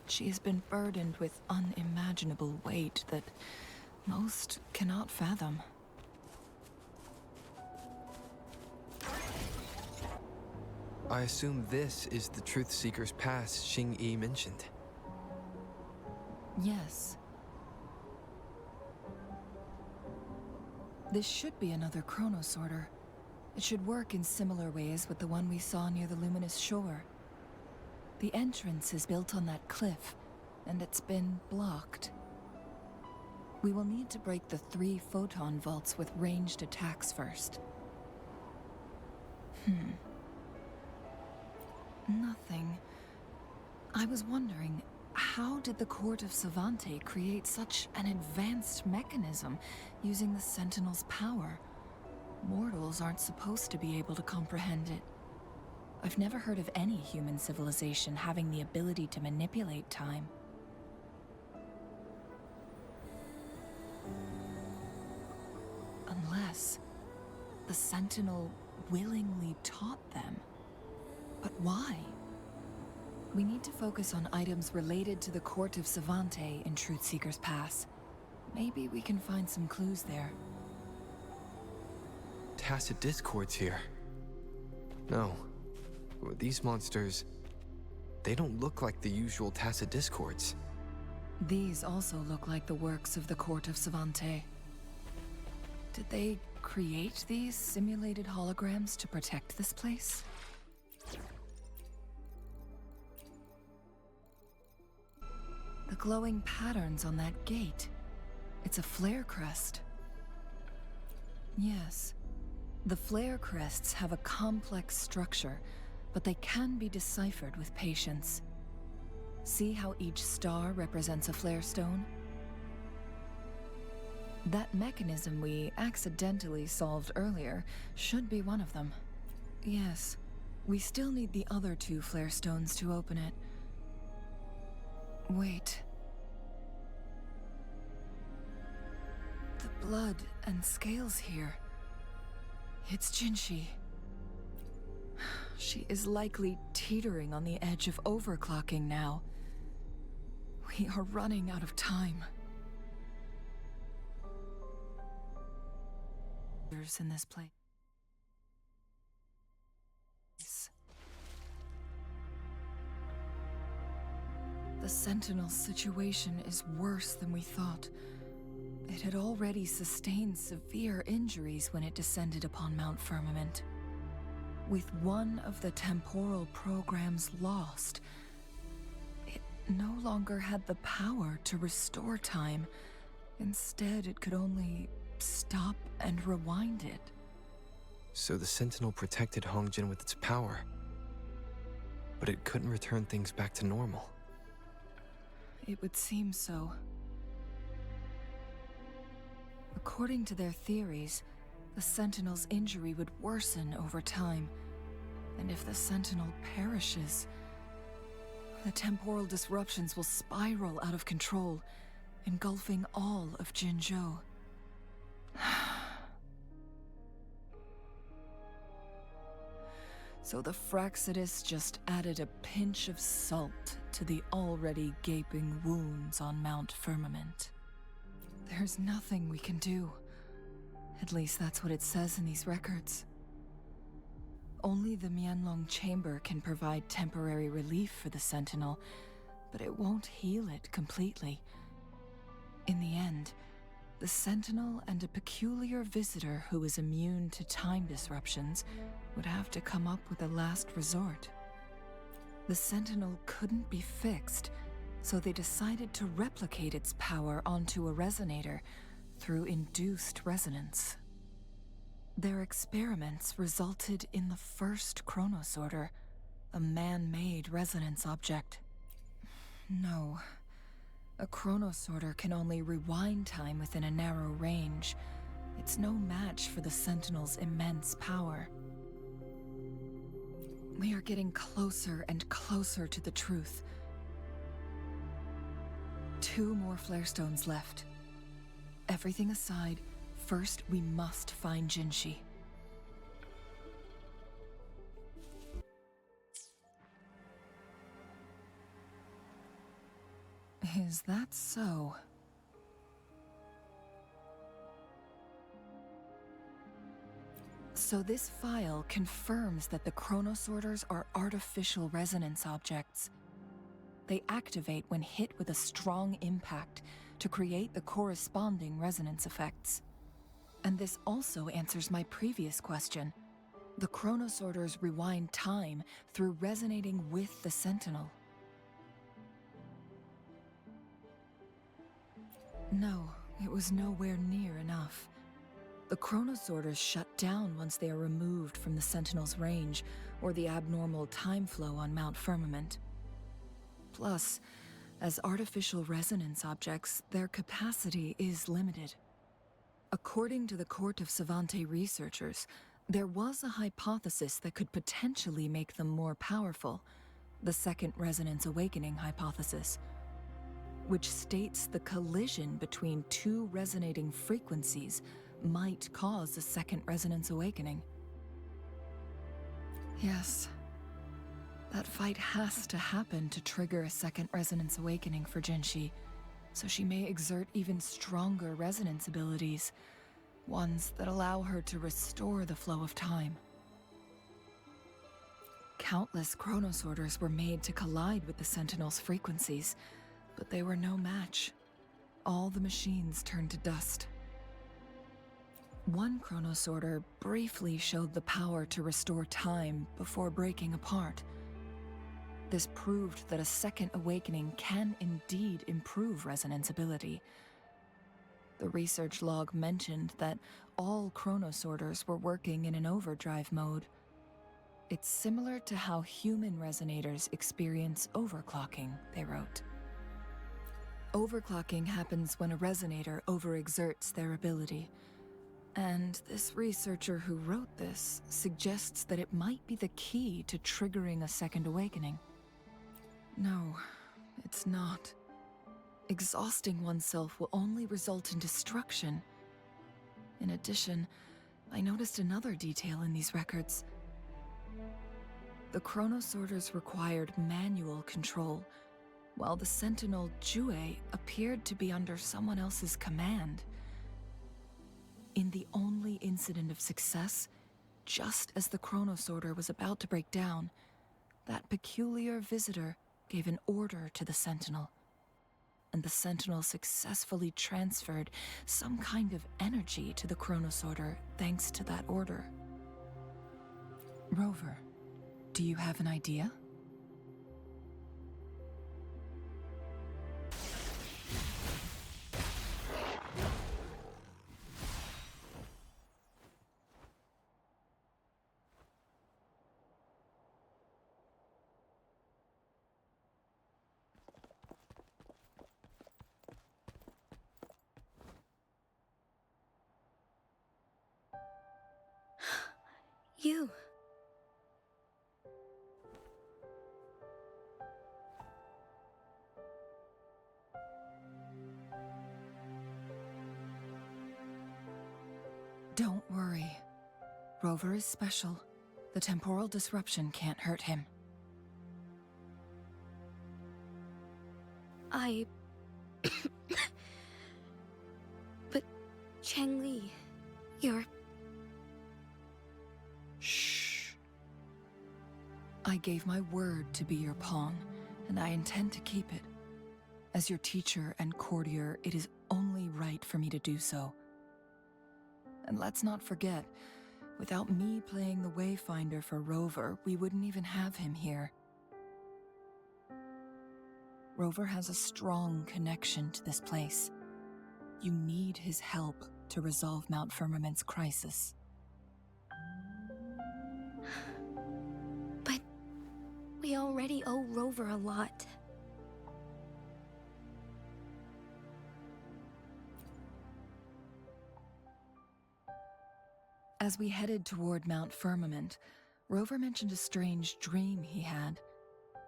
She has been burdened with unimaginable weight that most cannot fathom. I assume this is the Truth Seeker's Pass Xingyi mentioned. Yes. This should be another chronosorter. It should work in similar ways with the one we saw near the luminous shore. The entrance is built on that cliff, and it's been blocked. We will need to break the 3 photon vaults with ranged attacks first. Nothing. I was wondering, how did the Court of Savante create such an advanced mechanism using the Sentinel's power? Mortals aren't supposed to be able to comprehend it. I've never heard of any human civilization having the ability to manipulate time. Unless the Sentinel willingly taught them. But why? We need to focus on items related to the Court of Savante in Truth Seeker's Pass. Maybe we can find some clues there. Tacit discords here. No. These monsters, they don't look like the usual tacit discords. These also look like the works of the Court of Savante. Did they create these simulated holograms to protect this place? The glowing patterns on that gate. It's a flare crest. Yes. The flare crests have a complex structure, but they can be deciphered with patience. See how each star represents a flare stone? That mechanism we accidentally solved earlier should be one of them. Yes, we still need the other 2 flare stones to open it. Wait. The blood and scales here. It's Jinshi. She is likely teetering on the edge of overclocking now. We are running out of time. There's in this place. The Sentinel's situation is worse than we thought. It had already sustained severe injuries when it descended upon Mount Firmament. With one of the temporal programs lost, it no longer had the power to restore time. Instead, it could only stop and rewind it. So the Sentinel protected Hongjin with its power, but it couldn't return things back to normal. It would seem so. According to their theories, the Sentinel's injury would worsen over time, and if the Sentinel perishes, the temporal disruptions will spiral out of control, engulfing all of Jinzhou. So the Fraxidus just added a pinch of salt to the already gaping wounds on Mount Firmament. There's nothing we can do. At least that's what it says in these records. Only the Mianlong Chamber can provide temporary relief for the Sentinel, but it won't heal it completely. In the end, the Sentinel and a peculiar visitor who is immune to time disruptions would have to come up with a last resort. The Sentinel couldn't be fixed, so they decided to replicate its power onto a resonator through induced resonance. Their experiments resulted in the first chronosorter, a man-made resonance object. No. A chronosorter can only rewind time within a narrow range. It's no match for the Sentinel's immense power. We are getting closer and closer to the truth. 2 more flare stones left. Everything aside, first we must find Jinshi. Is that so? So this file confirms that the chronosorters are artificial resonance objects. They activate when hit with a strong impact to create the corresponding resonance effects. And this also answers my previous question. The chronosorters rewind time through resonating with the Sentinel. No, it was nowhere near enough. The chronosorters shut down once they are removed from the Sentinel's range or the abnormal time flow on Mount Firmament. Plus, as artificial resonance objects, their capacity is limited. According to the Court of Savante researchers, there was a hypothesis that could potentially make them more powerful, the Second Resonance Awakening hypothesis, which states the collision between 2 resonating frequencies might cause a second resonance awakening. Yes. That fight has to happen to trigger a second resonance awakening for Jinshi, so she may exert even stronger resonance abilities, ones that allow her to restore the flow of time. Countless chronosorters were made to collide with the Sentinel's frequencies, but they were no match. All the machines turned to dust. One chronosorter briefly showed the power to restore time before breaking apart. This proved that a second awakening can indeed improve resonance ability. The research log mentioned that all chronosorters were working in an overdrive mode. It's similar to how human resonators experience overclocking, they wrote. Overclocking happens when a resonator overexerts their ability. And this researcher who wrote this suggests that it might be the key to triggering a second awakening. No, it's not. Exhausting oneself will only result in destruction. In addition, I noticed another detail in these records. The chronosorters required manual control, while the sentinel Jue appeared to be under someone else's command. In the only incident of success, just as the chronosorter was about to break down, that peculiar visitor gave an order to the sentinel, and the sentinel successfully transferred some kind of energy to the chronosorter thanks to that order. Rover, do you have an idea? You. Don't worry. Rover is special. The temporal disruption can't hurt him. But Changli, you're... Shh. I gave my word to be your pawn, and I intend to keep it. As your teacher and courtier, it is only right for me to do so. And let's not forget, without me playing the Wayfinder for Rover, we wouldn't even have him here. Rover has a strong connection to this place. You need his help to resolve Mount Firmament's crisis. But we already owe Rover a lot. As we headed toward Mount Firmament, Rover mentioned a strange dream he had.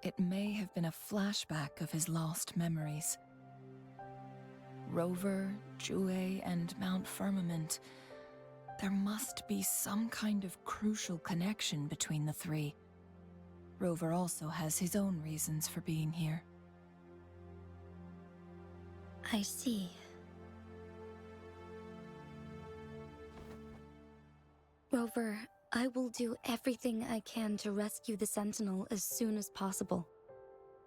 It may have been a flashback of his lost memories. Rover, Jue, and Mount Firmament. There must be some kind of crucial connection between the three. Rover also has his own reasons for being here. I see. Rover, I will do everything I can to rescue the Sentinel as soon as possible.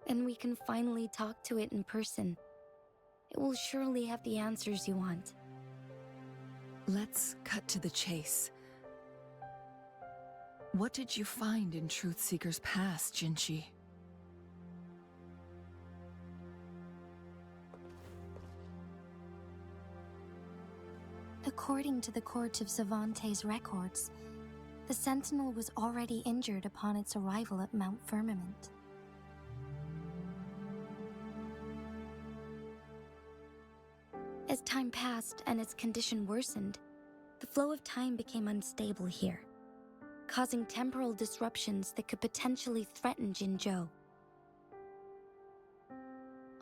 And we can finally talk to it in person. It will surely have the answers you want. Let's cut to the chase. What did you find in Truthseeker's past, Jinshi? According to the Court of Savante's records, the Sentinel was already injured upon its arrival at Mount Firmament. As time passed and its condition worsened, the flow of time became unstable here, causing temporal disruptions that could potentially threaten Jinzhou.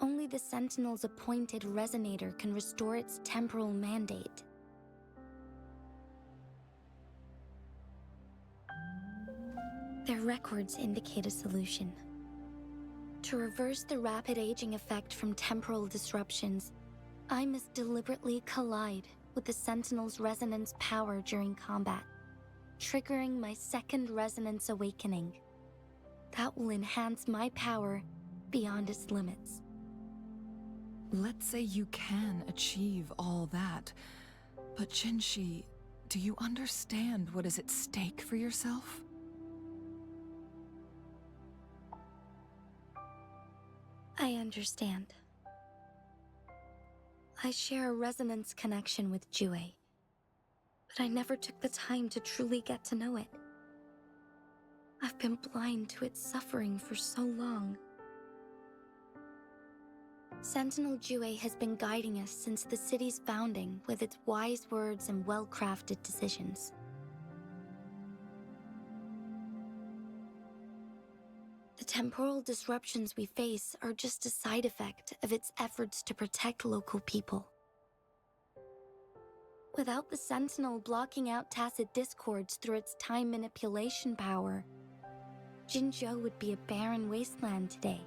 Only the Sentinel's appointed resonator can restore its temporal mandate. Their records indicate a solution. To reverse the rapid aging effect from temporal disruptions, I must deliberately collide with the Sentinel's resonance power during combat, triggering my second resonance awakening. That will enhance my power beyond its limits. Let's say you can achieve all that, but Jinshi, do you understand what is at stake for yourself? I understand. I share a resonance connection with Jue, but I never took the time to truly get to know it. I've been blind to its suffering for so long. Sentinel Jue has been guiding us since the city's founding with its wise words and well-crafted decisions. The temporal disruptions we face are just a side effect of its efforts to protect local people. Without the Sentinel blocking out tacit discords through its time manipulation power, Jinzhou would be a barren wasteland today.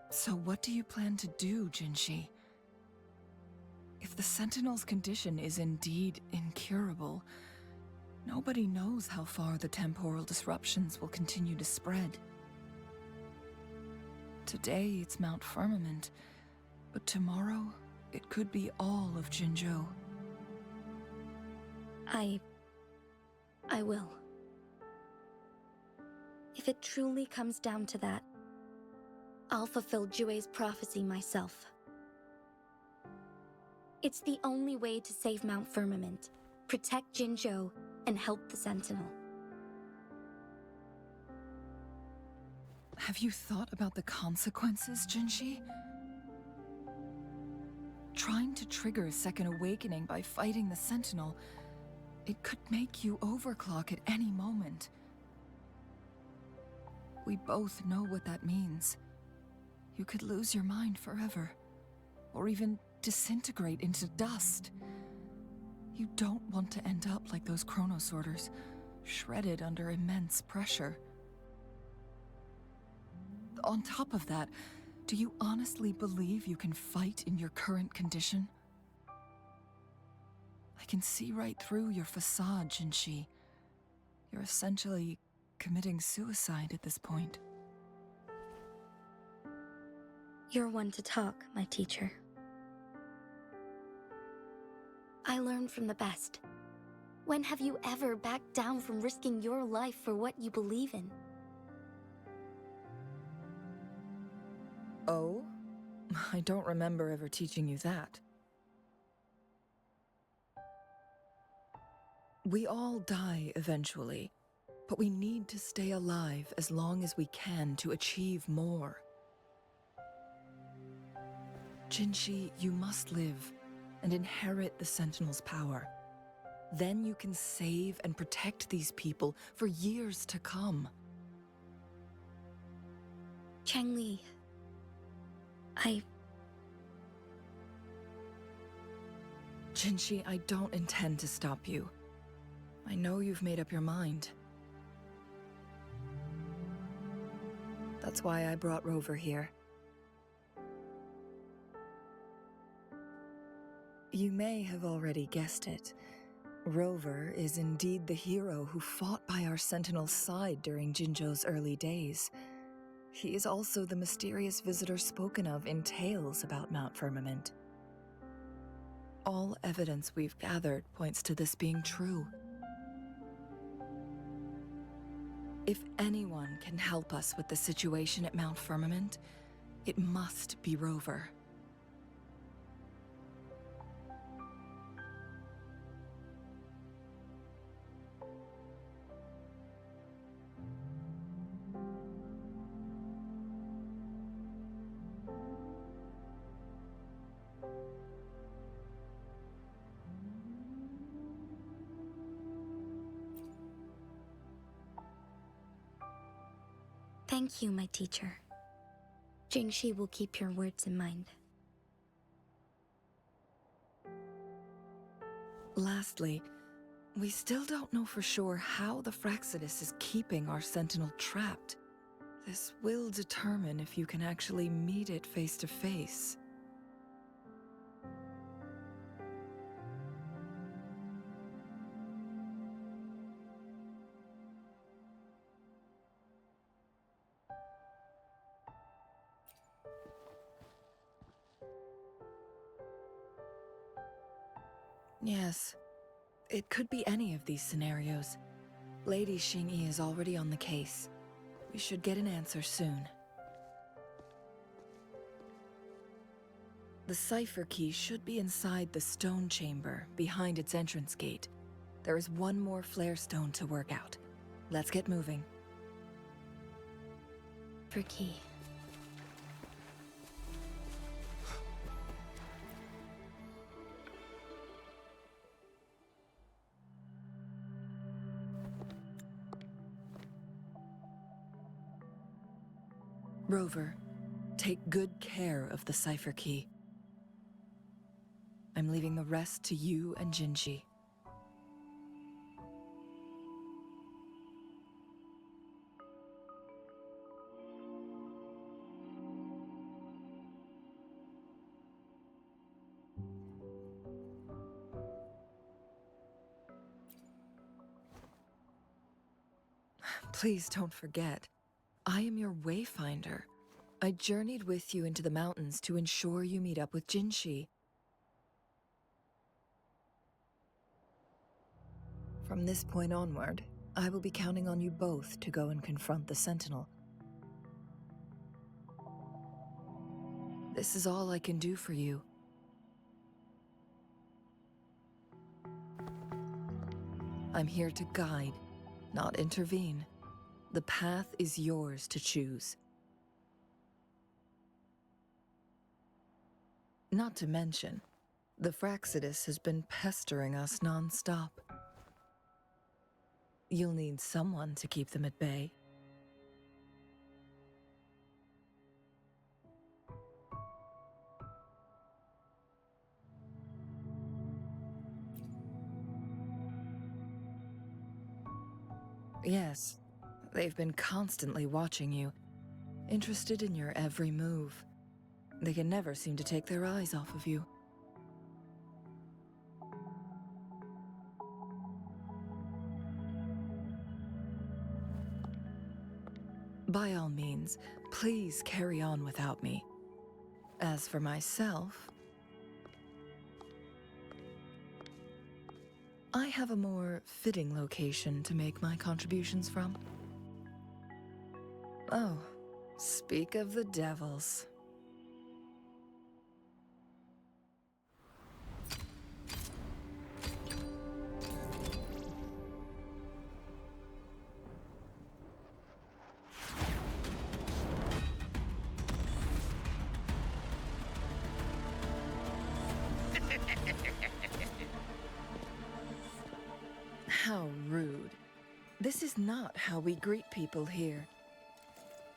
So what do you plan to do, Jinshi? If the Sentinel's condition is indeed incurable, nobody knows how far the temporal disruptions will continue to spread. Today it's Mount Firmament, but tomorrow it could be all of Jinzhou. I will. If it truly comes down to that, I'll fulfill Jue's prophecy myself. It's the only way to save Mount Firmament, protect Jinzhou, and help the Sentinel. Have you thought about the consequences, Jinshi? Trying to trigger a second awakening by fighting the Sentinel, it could make you overclock at any moment. We both know what that means. You could lose your mind forever, or even disintegrate into dust. You don't want to end up like those chronosorters, shredded under immense pressure. On top of that, do you honestly believe you can fight in your current condition? I can see right through your facade, Jinshi. You're essentially committing suicide at this point. You're one to talk, my teacher. I learn from the best. When have you ever backed down from risking your life for what you believe in? Oh? I don't remember ever teaching you that. We all die eventually, but we need to stay alive as long as we can to achieve more. Jinshi, you must live and inherit the Sentinel's power. Then you can save and protect these people for years to come. Changli, Jinshi, I don't intend to stop you. I know you've made up your mind. That's why I brought Rover here. You may have already guessed it. Rover is indeed the hero who fought by our Sentinel's side during Jinzhou's early days. He is also the mysterious visitor spoken of in tales about Mount Firmament. All evidence we've gathered points to this being true. If anyone can help us with the situation at Mount Firmament, it must be Rover. thank you, my teacher. Jingxi will keep your words in mind. Lastly, we still don't know for sure how the Fraxidus is keeping our Sentinel trapped. This will determine if you can actually meet it face to face. Yes, it could be any of these scenarios. Lady Xingyi is already on the case. We should get an answer soon. The cipher key should be inside the stone chamber, behind its entrance gate. There is one more flare stone to work out. Let's get moving. For key. Rover, take good care of the cipher key. I'm leaving the rest to you and Jinji. Please don't forget, I am your wayfinder. I journeyed with you into the mountains to ensure you meet up with Jinshi. From this point onward, I will be counting on you both to go and confront the Sentinel. This is all I can do for you. I'm here to guide, not intervene. The path is yours to choose. Not to mention, the Fraxidus has been pestering us non-stop. You'll need someone to keep them at bay. Yes, they've been constantly watching you, interested in your every move. They can never seem to take their eyes off of you. By all means, please carry on without me. As for myself, I have a more fitting location to make my contributions from. Oh, speak of the devils. How rude. This is not how we greet people here.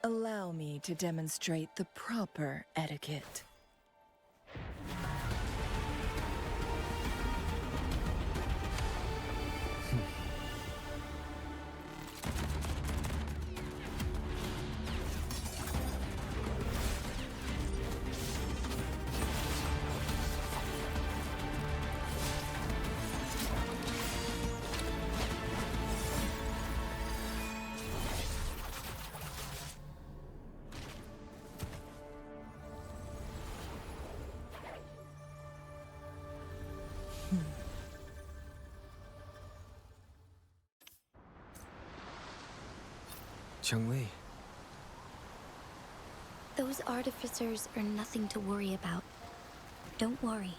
Allow me to demonstrate the proper etiquette. Cheng-Li. Those artificers are nothing to worry about. Don't worry.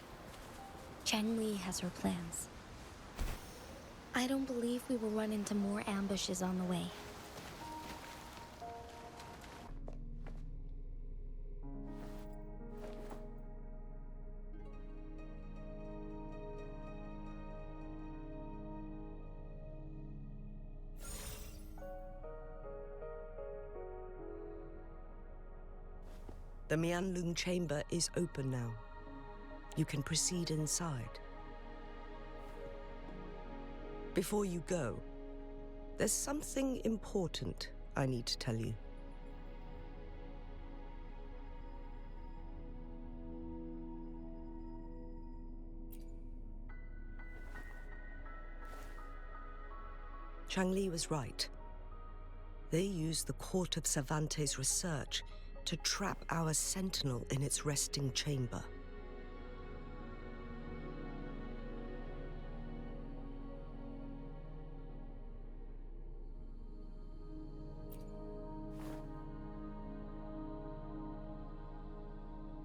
Cheng-Li has her plans. I don't believe we will run into more ambushes on the way. The Mianlung chamber is open now. You can proceed inside. Before you go, there's something important I need to tell you. Chang-Li was right. They used the Court of Cervantes' research to trap our Sentinel in its resting chamber.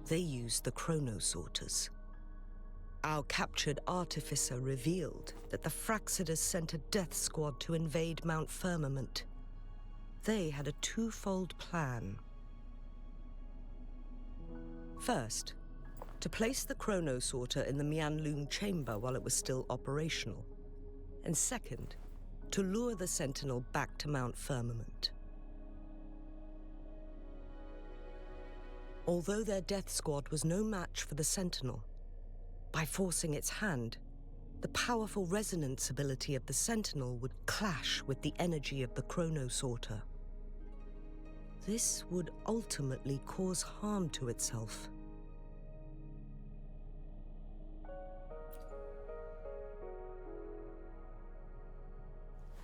They used the Chronosorters. Our captured artificer revealed that the Fraxidus sent a death squad to invade Mount Firmament. They had a twofold plan. First, to place the Chronosorter in the Mianlung chamber while it was still operational. And second, to lure the Sentinel back to Mount Firmament. Although their death squad was no match for the Sentinel, by forcing its hand, the powerful resonance ability of the Sentinel would clash with the energy of the Chronosorter. This would ultimately cause harm to itself.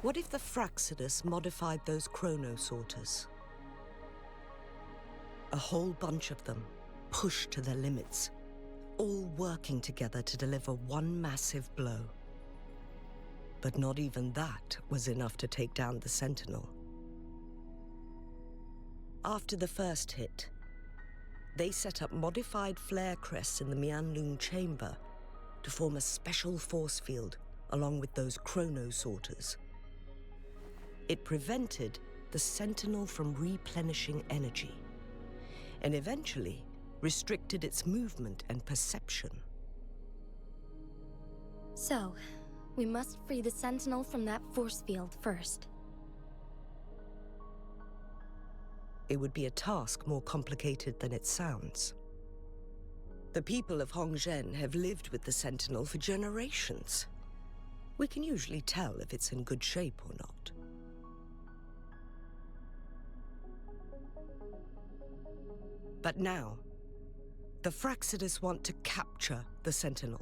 What if the Fraxidus modified those Chronosorters? A whole bunch of them, pushed to their limits, all working together to deliver one massive blow. But not even that was enough to take down the Sentinel. After the first hit, they set up modified flare crests in the Mianlun chamber to form a special force field along with those Chronosorters. It prevented the Sentinel from replenishing energy, and eventually restricted its movement and perception. So, we must free the Sentinel from that force field first. It would be a task more complicated than it sounds. The people of Hongzhen have lived with the Sentinel for generations. We can usually tell if it's in good shape or not. But now, the Fraxidus want to capture the Sentinel.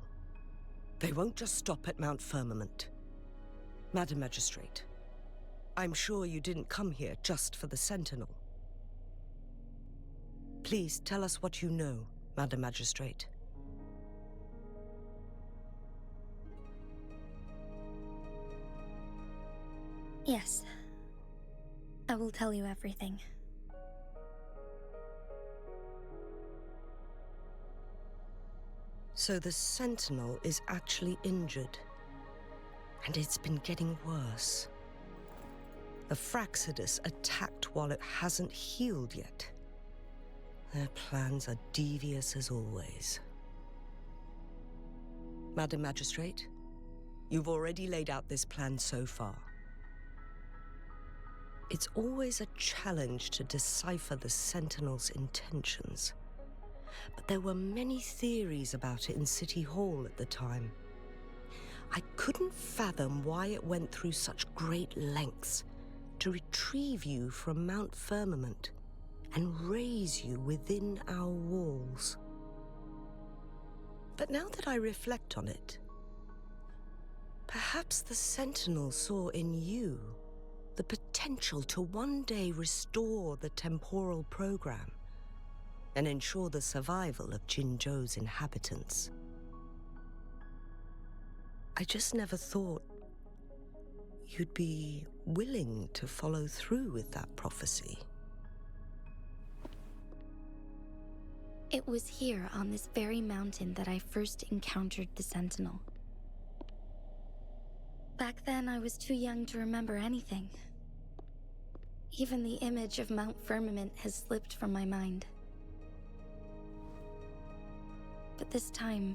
They won't just stop at Mount Firmament. Madam Magistrate, I'm sure you didn't come here just for the Sentinel. Please tell us what you know, Madam Magistrate. Yes. I will tell you everything. So the Sentinel is actually injured, and it's been getting worse. The Fraxidus attacked while it hasn't healed yet. Their plans are devious as always. Madam Magistrate, you've already laid out this plan so far. It's always a challenge to decipher the Sentinel's intentions. But there were many theories about it in City Hall at the time. I couldn't fathom why it went through such great lengths to retrieve you from Mount Firmament and raise you within our walls. But now that I reflect on it, perhaps the Sentinel saw in you the potential to one day restore the temporal program and ensure the survival of Jinzhou's inhabitants. I just never thought you'd be willing to follow through with that prophecy. It was here on this very mountain that I first encountered the Sentinel. Back then, I was too young to remember anything. Even the image of Mount Firmament has slipped from my mind. But this time,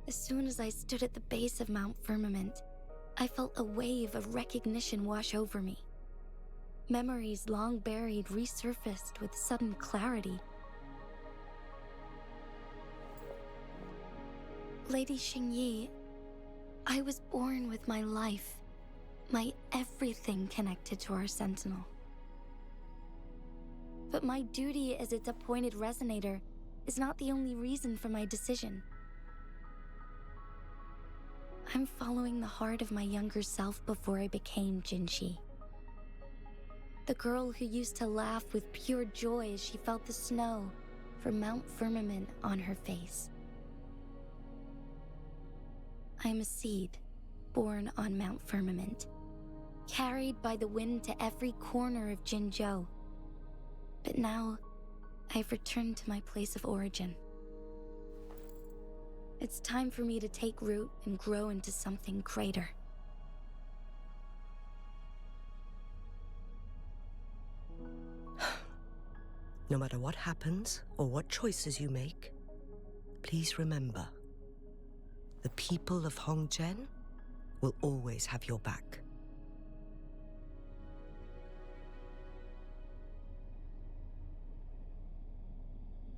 as soon as I stood at the base of Mount Firmament, I felt a wave of recognition wash over me. Memories long buried resurfaced with sudden clarity. Lady Xingyi, I was born with my life, my everything connected to our Sentinel. But my duty as its appointed resonator is not the only reason for my decision. I'm following the heart of my younger self before I became Jinxi. The girl who used to laugh with pure joy as she felt the snow from Mount Firmament on her face. I'm a seed, born on Mount Firmament, carried by the wind to every corner of Jinzhou. But now, I've returned to my place of origin. It's time for me to take root and grow into something greater. No matter what happens or what choices you make, please remember, the people of Hongzhen will always have your back.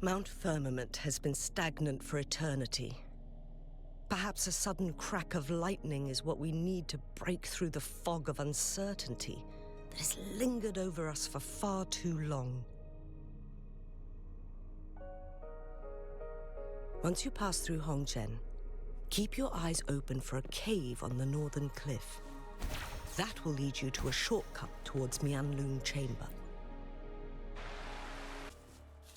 Mount Firmament has been stagnant for eternity. Perhaps a sudden crack of lightning is what we need to break through the fog of uncertainty that has lingered over us for far too long. Once you pass through Hongzhen, keep your eyes open for a cave on the northern cliff. That will lead you to a shortcut towards Mianlun Chamber.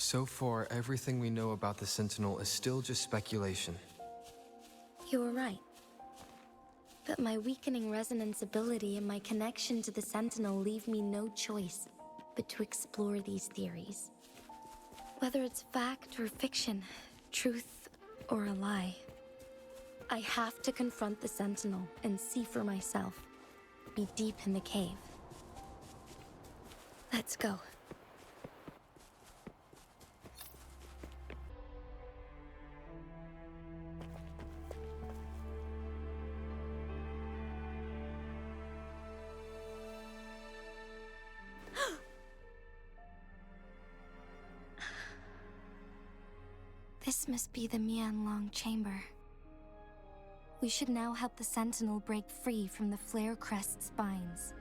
So far, everything we know about the Sentinel is still just speculation. You were right. But my weakening resonance ability and my connection to the Sentinel leave me no choice but to explore these theories. Whether it's fact or fiction, truth or a lie, I have to confront the Sentinel and see for myself. Be deep in the cave. Let's go. This must be the Mianlun Chamber. We should now help the Sentinel break free from the Flare Crest spines.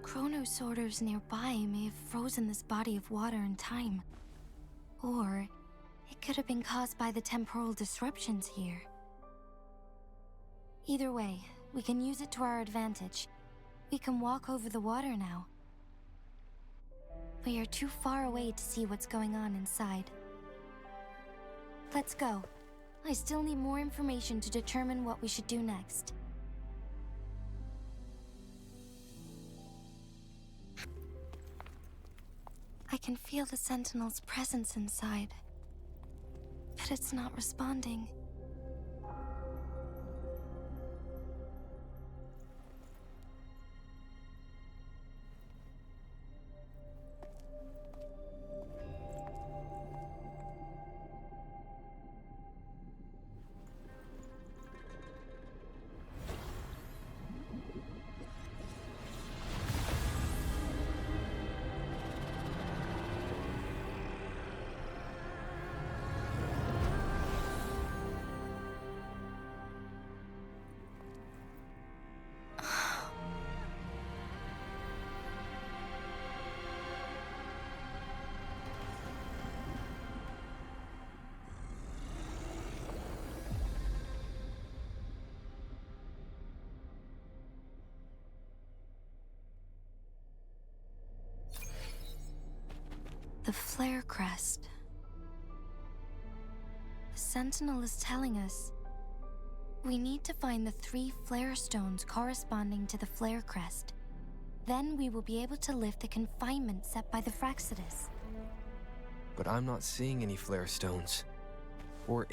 Chronosorters nearby may have frozen this body of water in time. Or it could have been caused by the temporal disruptions here. Either way, we can use it to our advantage. We can walk over the water now. We are too far away to see what's going on inside. Let's go. I still need more information to determine what we should do next. I can feel the Sentinel's presence inside, but it's not responding. The Flare Crest. The Sentinel is telling us we need to find the 3 flare stones corresponding to the Flare Crest. Then we will be able to lift the confinement set by the Fraxidus. But I'm not seeing any flare stones. Or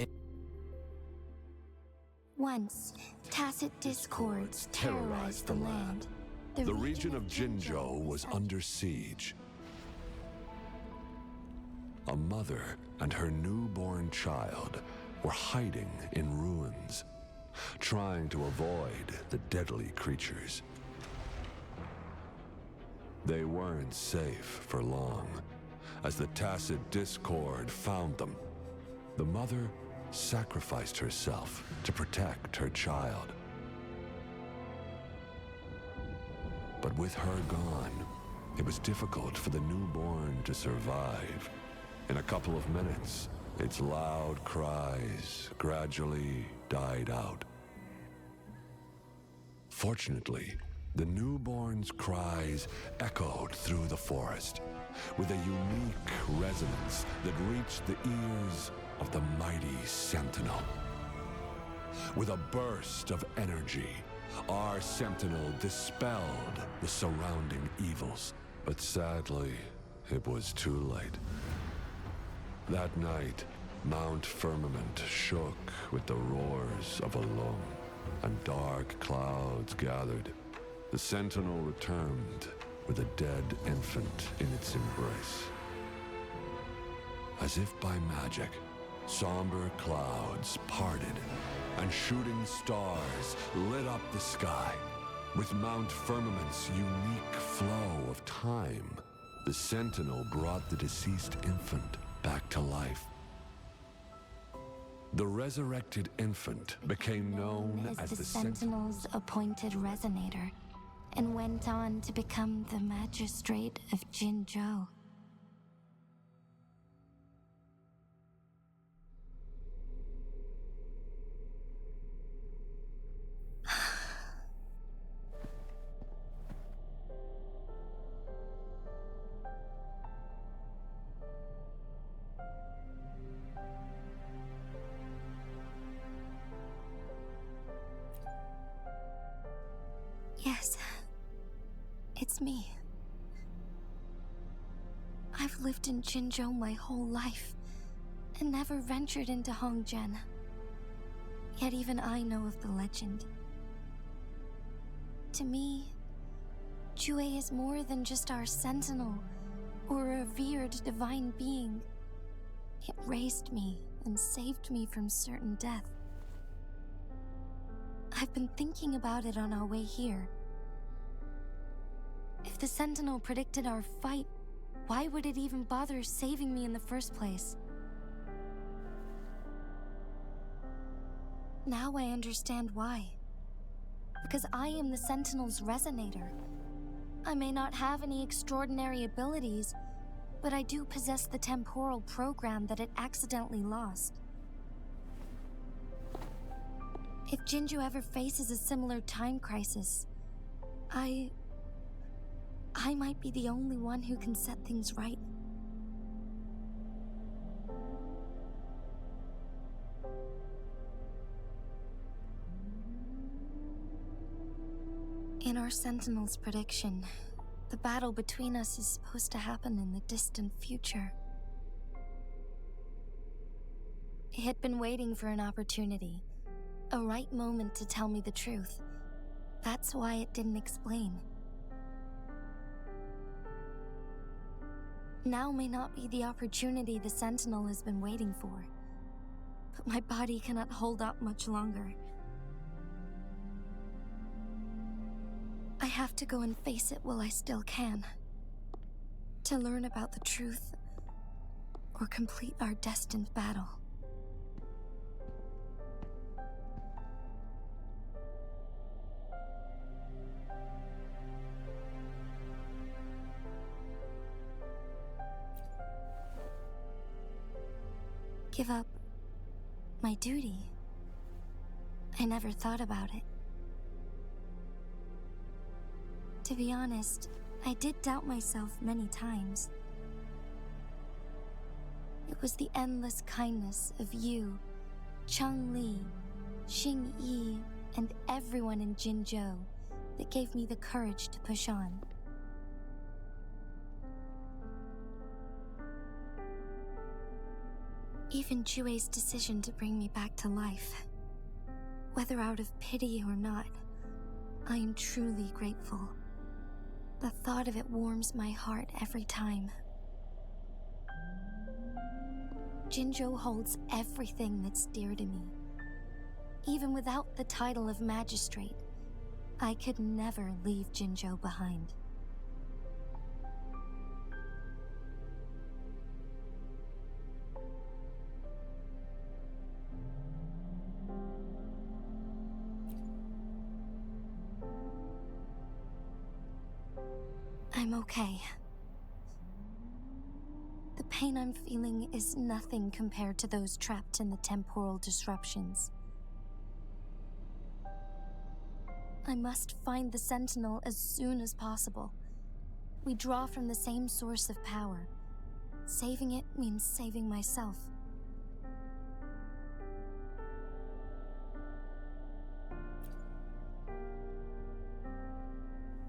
Once, tacit discords terrorized the land. The region of Jinzhou was under siege. A mother and her newborn child were hiding in ruins, trying to avoid the deadly creatures. They weren't safe for long, as the tacit discord found them. The mother sacrificed herself to protect her child. But with her gone, it was difficult for the newborn to survive. In a couple of minutes, its loud cries gradually died out. Fortunately, the newborn's cries echoed through the forest with a unique resonance that reached the ears of the mighty Sentinel. With a burst of energy, our Sentinel dispelled the surrounding evils. But sadly, it was too late. That night, Mount Firmament shook with the roars of a lung, and dark clouds gathered. The Sentinel returned with a dead infant in its embrace. As if by magic, somber clouds parted, and shooting stars lit up the sky. With Mount Firmament's unique flow of time, the Sentinel brought the deceased infant back to life. The resurrected infant became known as the Sentinel's appointed resonator, and went on to become the magistrate of Jinzhou. Yes, it's me. I've lived in Jinzhou my whole life, and never ventured into Hongzhen. Yet even I know of the legend. To me, Jue is more than just our sentinel, or a revered divine being. It raised me and saved me from certain death. I've been thinking about it on our way here. If the Sentinel predicted our fight, why would it even bother saving me in the first place? Now I understand why. Because I am the Sentinel's resonator. I may not have any extraordinary abilities, but I do possess the temporal program that it accidentally lost. If Jinzhou ever faces a similar time crisis, I might be the only one who can set things right. In our Sentinel's prediction, the battle between us is supposed to happen in the distant future. It had been waiting for an opportunity, a right moment to tell me the truth. That's why it didn't explain. Now may not be the opportunity the Sentinel has been waiting for, but my body cannot hold up much longer. I have to go and face it while I still can, to learn about the truth, or complete our destined battle. Give up my duty? I never thought about it. To be honest, I did doubt myself many times. It was the endless kindness of you, Cheng Li, Xing Yi, and everyone in Jinzhou that gave me the courage to push on. Even Jue's decision to bring me back to life, whether out of pity or not, I am truly grateful. The thought of it warms my heart every time. Jinzhou holds everything that's dear to me. Even without the title of magistrate, I could never leave Jinzhou behind. I'm okay. The pain I'm feeling is nothing compared to those trapped in the temporal disruptions. I must find the Sentinel as soon as possible. We draw from the same source of power. Saving it means saving myself.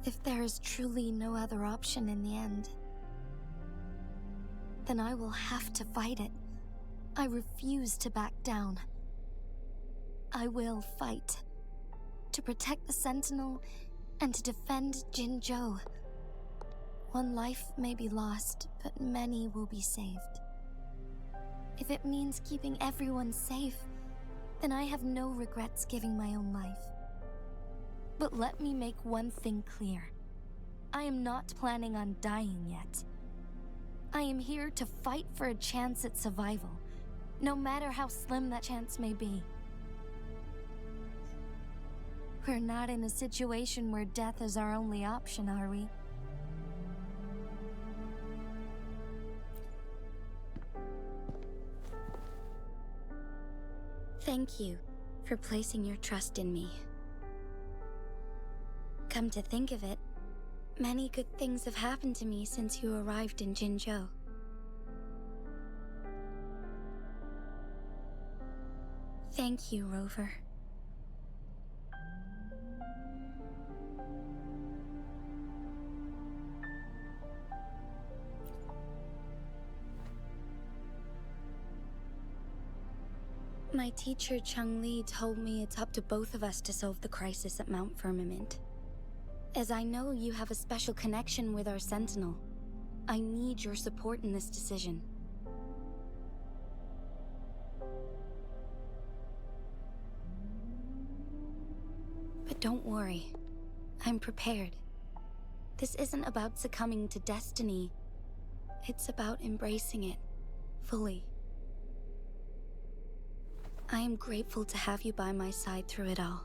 If there is truly no other option in the end, then I will have to fight it. I refuse to back down. I will fight. To protect the Sentinel and to defend Jinzhou. One life may be lost, but many will be saved. If it means keeping everyone safe, then I have no regrets giving my own life. But let me make one thing clear. I am not planning on dying yet. I am here to fight for a chance at survival, no matter how slim that chance may be. We're not in a situation where death is our only option, are we? Thank you for placing your trust in me. Come to think of it, many good things have happened to me since you arrived in Jinzhou. Thank you, Rover. My teacher Cheng-Li told me it's up to both of us to solve the crisis at Mount Firmament. As I know you have a special connection with our Sentinel, I need your support in this decision. But don't worry, I'm prepared. This isn't about succumbing to destiny. It's about embracing it fully. I am grateful to have you by my side through it all.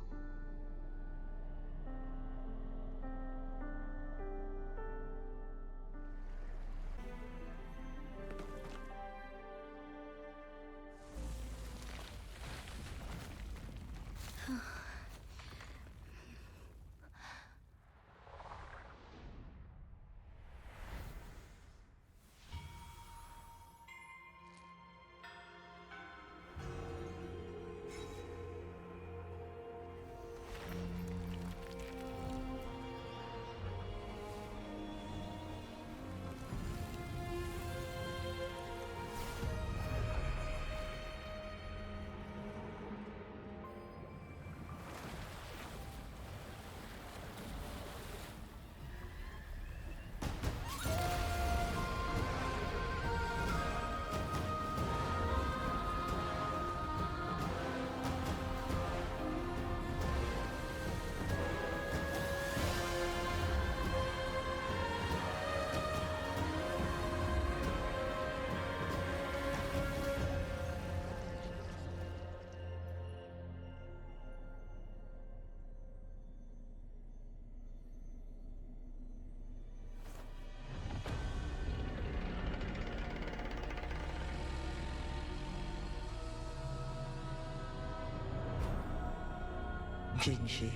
Jinshi,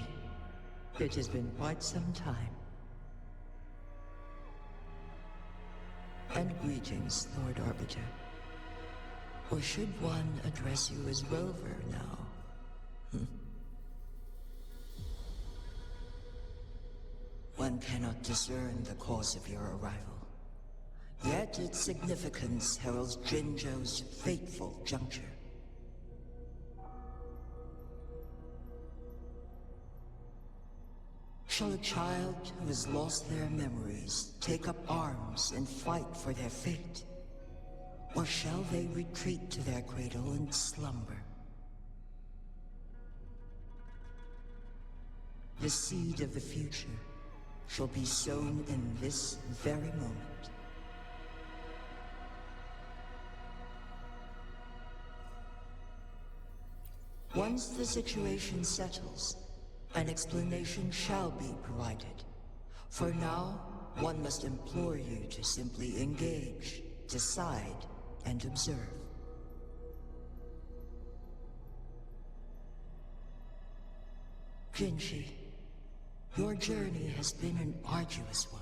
it has been quite some time. And greetings, Lord Arbiter. Or should one address you as Rover now? One cannot discern the cause of your arrival. Yet its significance heralds Jinzhou's fateful juncture. Shall a child who has lost their memories take up arms and fight for their fate? Or shall they retreat to their cradle and slumber? The seed of the future shall be sown in this very moment. Once the situation settles, an explanation shall be provided. For now, one must implore you to simply engage, decide, and observe. Jinshi, your journey has been an arduous one.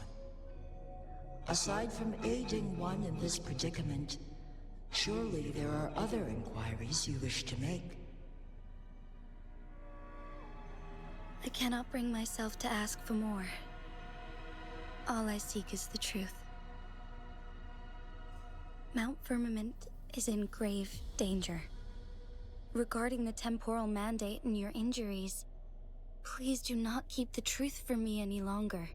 Aside from aiding one in this predicament, surely there are other inquiries you wish to make. I cannot bring myself to ask for more. All I seek is the truth. Mount Firmament is in grave danger. Regarding the temporal mandate and your injuries, please do not keep the truth from me any longer.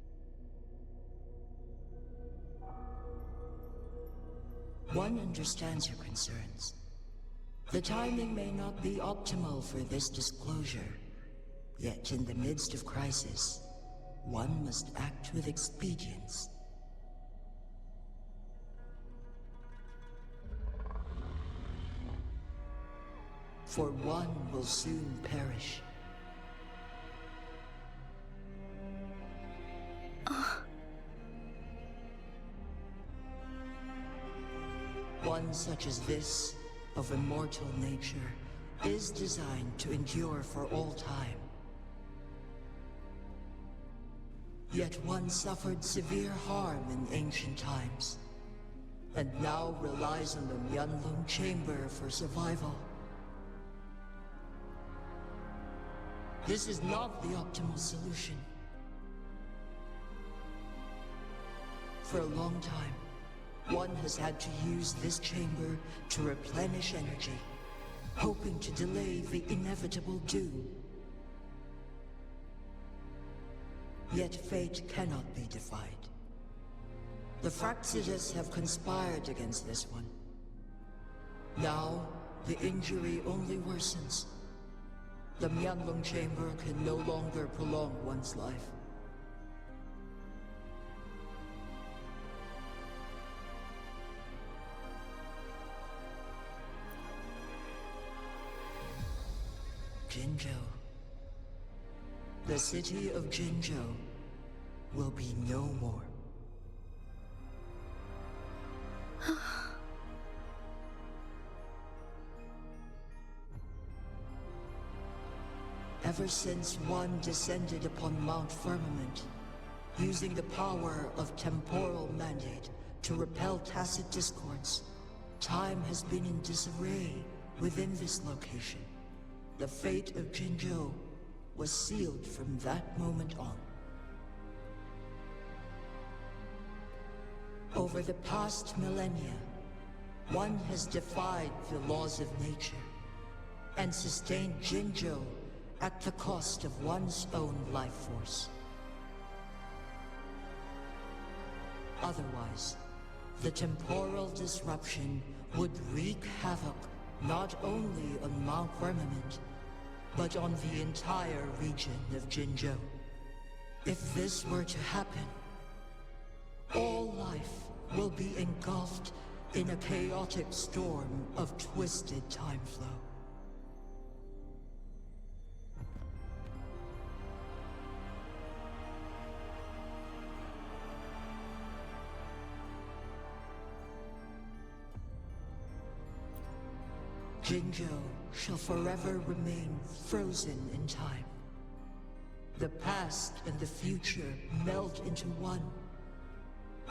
One understands your concerns. The timing may not be optimal for this disclosure. Yet in the midst of crisis, one must act with expedience. For one will soon perish. One such as this, of immortal nature, is designed to endure for all time. Yet one suffered severe harm in ancient times, and now relies on the Myeonlung Chamber for survival. This is not the optimal solution. For a long time, one has had to use this chamber to replenish energy, hoping to delay the inevitable doom. Yet fate cannot be defied. The Fraxidas have conspired against this one. Now, the injury only worsens. The Myeonlung Chamber can no longer prolong one's life. Jinzhou. The city of Jinzhou will be no more. Ever since one descended upon Mount Firmament, using the power of temporal mandate to repel tacit discords, time has been in disarray within this location. The fate of Jinzhou was sealed from that moment on. Over the past millennia, one has defied the laws of nature and sustained Jinzhou at the cost of one's own life force. Otherwise, the temporal disruption would wreak havoc not only on Mount Firmament, but on the entire region of Jinzhou. If this were to happen, all life will be engulfed in a chaotic storm of twisted time flow. Jinzhou shall forever remain frozen in time. The past and the future meld into one,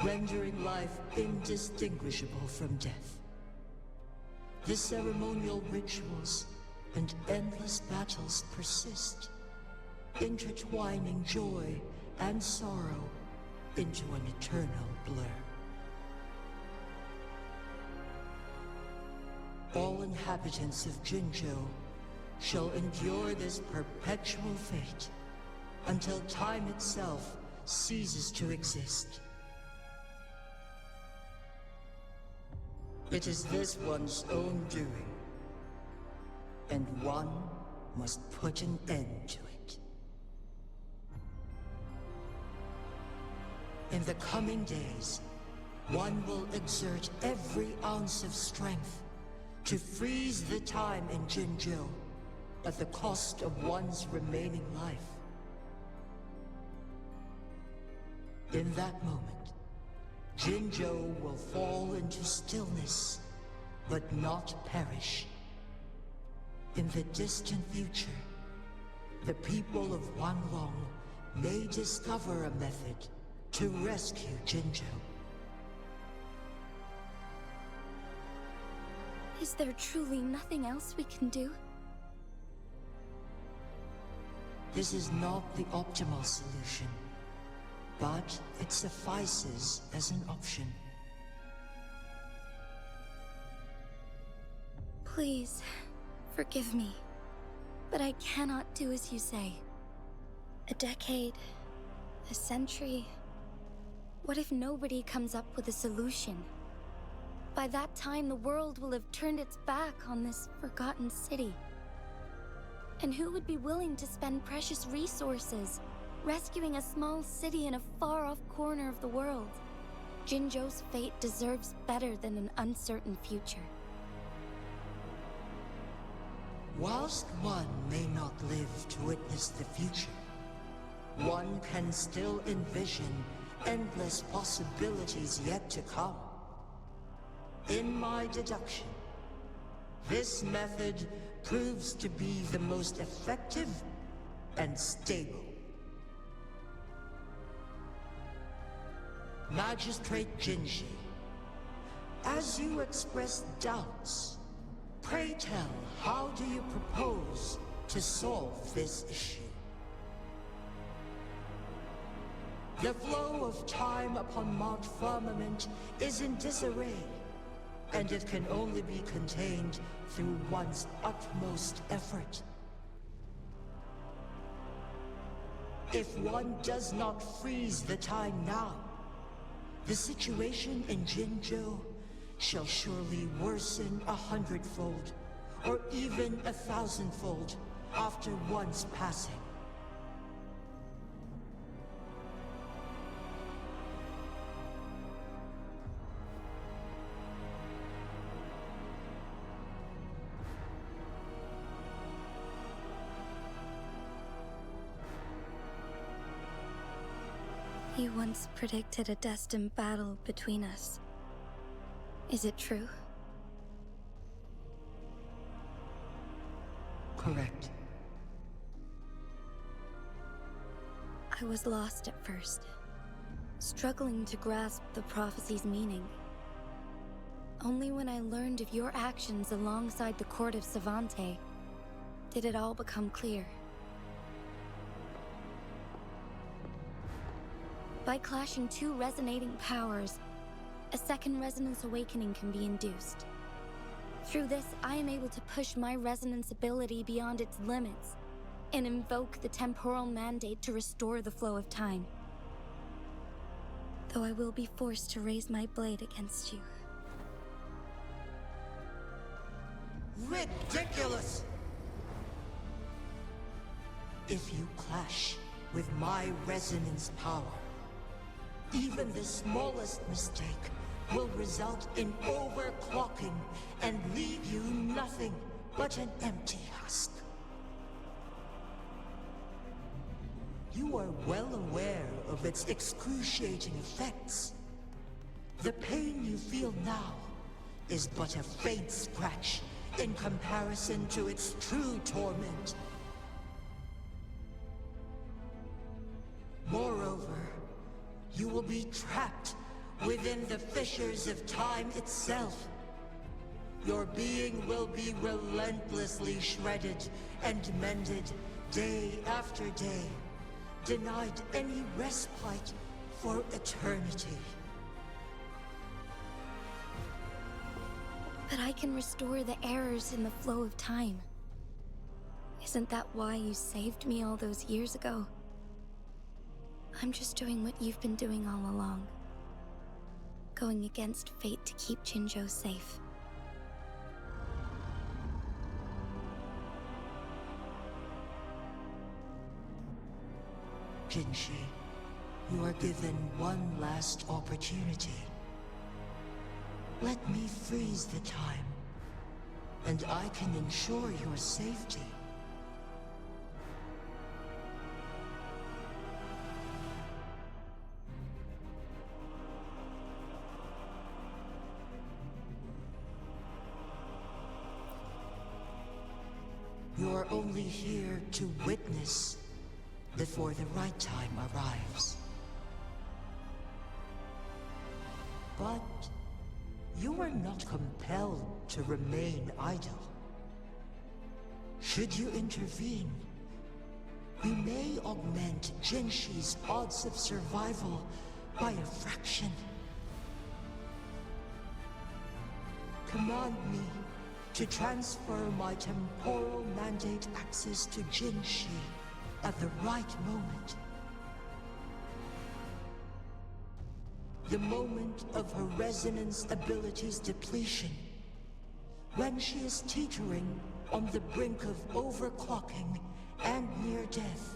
rendering life indistinguishable from death. The ceremonial rituals and endless battles persist, intertwining joy and sorrow into an eternal blur. All inhabitants of Jinzhou shall endure this perpetual fate until time itself ceases to exist. It is this one's own doing, and one must put an end to it. In the coming days, one will exert every ounce of strength to freeze the time in Jinzhou at the cost of one's remaining life. In that moment, Jinzhou will fall into stillness, but not perish. In the distant future, the people of Wanglong may discover a method to rescue Jinzhou. Is there truly nothing else we can do? This is not the optimal solution, but it suffices as an option. Please, forgive me, but I cannot do as you say. A decade, a century. What if nobody comes up with a solution? By that time, the world will have turned its back on this forgotten city. And who would be willing to spend precious resources rescuing a small city in a far-off corner of the world? Jinzhou's fate deserves better than an uncertain future. Whilst one may not live to witness the future, one can still envision endless possibilities yet to come. In my deduction, this method proves to be the most effective and stable. Magistrate Jinji, as you express doubts, pray tell, how do you propose to solve this issue? The flow of time upon Mount Firmament is in disarray, and it can only be contained through one's utmost effort. If one does not freeze the time now, the situation in Jinzhou shall surely worsen 100-fold, or even 1,000-fold, after one's passing. You once predicted a destined battle between us. Is it true? Correct. I was lost at first, struggling to grasp the prophecy's meaning. Only when I learned of your actions alongside the court of Savante did it all become clear. By clashing two resonating powers, a second resonance awakening can be induced. Through this, I am able to push my resonance ability beyond its limits and invoke the temporal mandate to restore the flow of time. Though I will be forced to raise my blade against you. Ridiculous! If you clash with my resonance power, even the smallest mistake will result in overclocking and leave you nothing but an empty husk. You are well aware of its excruciating effects. The pain you feel now is but a faint scratch in comparison to its true torment. Moreover, you will be trapped within the fissures of time itself. Your being will be relentlessly shredded and mended day after day, denied any respite for eternity. But I can restore the errors in the flow of time. Isn't that why you saved me all those years ago? I'm just doing what you've been doing all along. Going against fate to keep Jinzhou safe. Jinshi, you are given one last opportunity. Let me freeze the time, and I can ensure your safety. You are only here to witness before the right time arrives. But you are not compelled to remain idle. Should you intervene, we may augment Jinshi's odds of survival by a fraction. Command me to transfer my temporal mandate access to Jinshi at the right moment. The moment of her resonance ability's depletion, when she is teetering on the brink of overclocking and near death.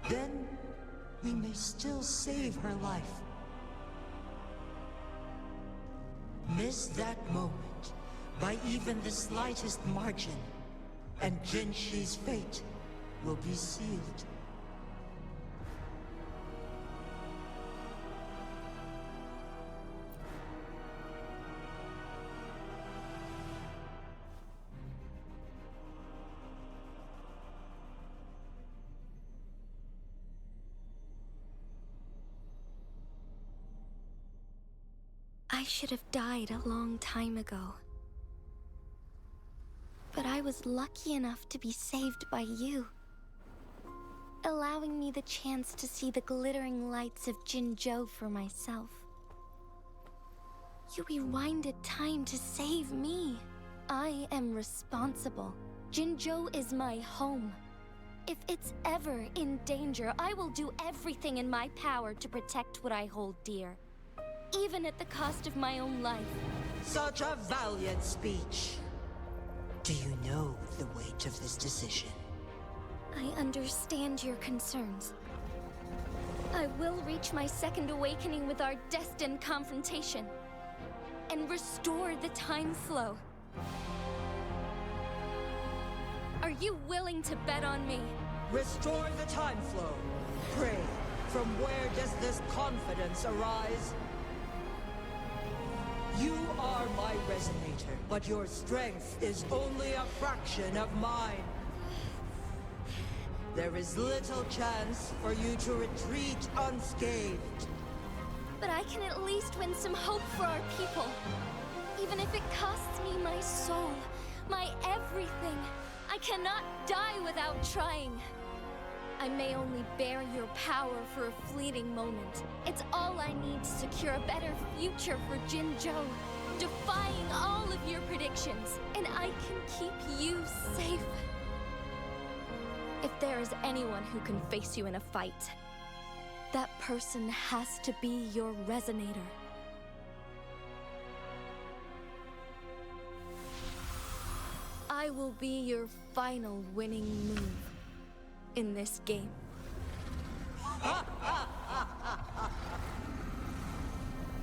Then we may still save her life. Miss that moment by even the slightest margin, and Jinshi's fate will be sealed. I should have died a long time ago. But I was lucky enough to be saved by you, allowing me the chance to see the glittering lights of Jinzhou for myself. You rewinded time to save me. I am responsible. Jinzhou is my home. If it's ever in danger, I will do everything in my power to protect what I hold dear, even at the cost of my own life. Such a valiant speech. Do you know the weight of this decision? I understand your concerns. I will reach my second awakening with our destined confrontation and restore the time flow. Are you willing to bet on me? Restore the time flow. Pray, from where does this confidence arise? You are my resonator, but your strength is only a fraction of mine. There is little chance for you to retreat unscathed. But I can at least win some hope for our people. Even if it costs me my soul, my everything. I cannot die without trying. I may only bear your power for a fleeting moment. It's all I need to secure a better future for Jinzhou, defying all of your predictions, and I can keep you safe. If there is anyone who can face you in a fight, that person has to be your resonator. I will be your final winning move in this game.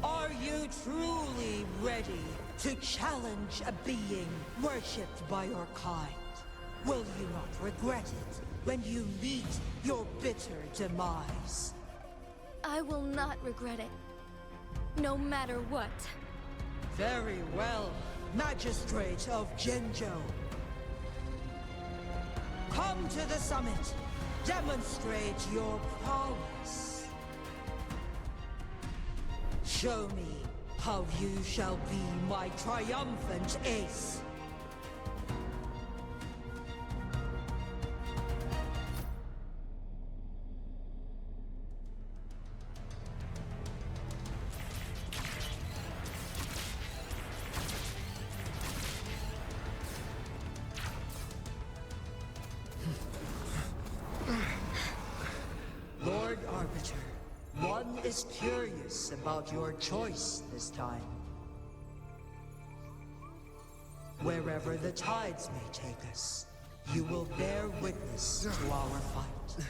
Are you truly ready to challenge a being worshipped by your kind? Will you not regret it when you meet your bitter demise? I will not regret it, no matter what. Very well, Magistrate of Jinzhou. Come to the summit. Demonstrate your prowess. Show me how you shall be my triumphant ace. Lord Arbiter, one is curious about your choice this time. Wherever the tides may take us, you will bear witness to our fight.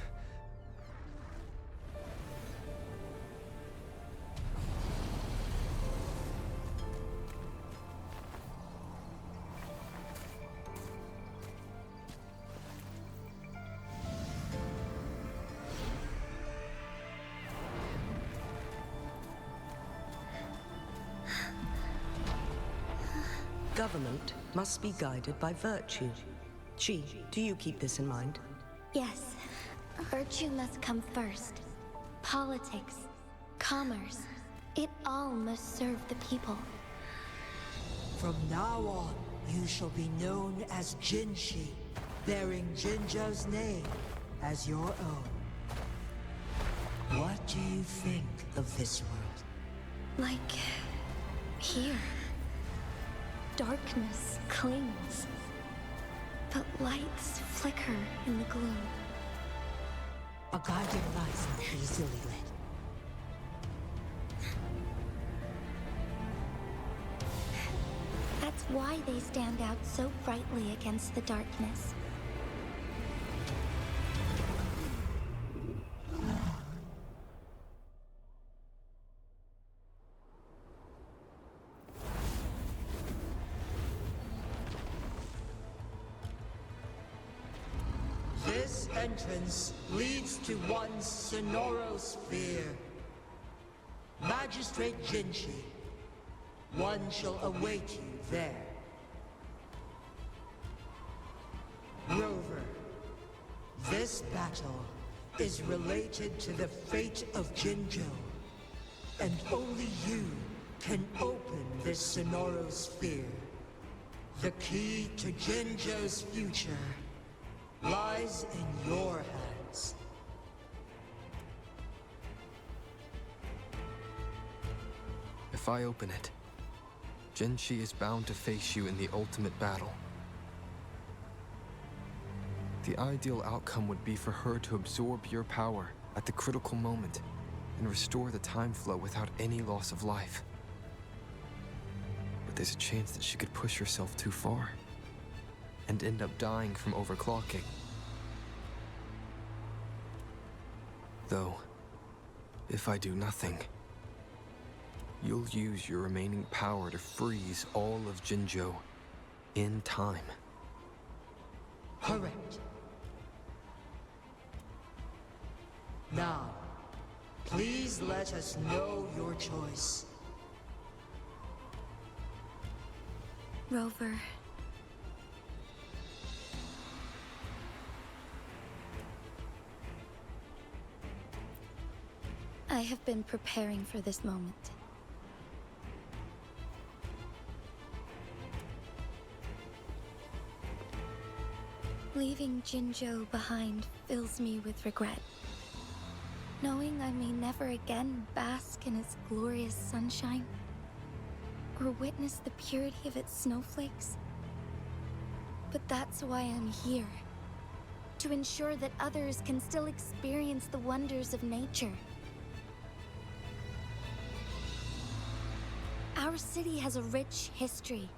Government must be guided by virtue. Chi, do you keep this in mind? Yes, virtue must come first. Politics, commerce, it all must serve the people. From now on, you shall be known as Jinshi, bearing Jinzhou's name as your own. What do you think of this world? Like here. Darkness clings, but lights flicker in the gloom. A guiding light easily lit. That's why they stand out so brightly against the darkness. This entrance leads to one Sonorosphere. Magistrate Jinchi, one shall await you there. Rover, this battle is related to the fate of Jinzhou, and only you can open this Sonorosphere. The key to Jinzhou's future lies in your hands. If I open it, Jinchi is bound to face you in the ultimate battle. The ideal outcome would be for her to absorb your power at the critical moment and restore the time flow without any loss of life. But there's a chance that she could push herself too far and end up dying from overclocking. Though, if I do nothing, you'll use your remaining power to freeze all of Jinzhou in time. Correct. Now, please let us know your choice. Rover. I have been preparing for this moment. Leaving Jinzhou behind fills me with regret. Knowing I may never again bask in its glorious sunshine, or witness the purity of its snowflakes. But that's why I'm here. To ensure that others can still experience the wonders of nature. Our city has a rich history,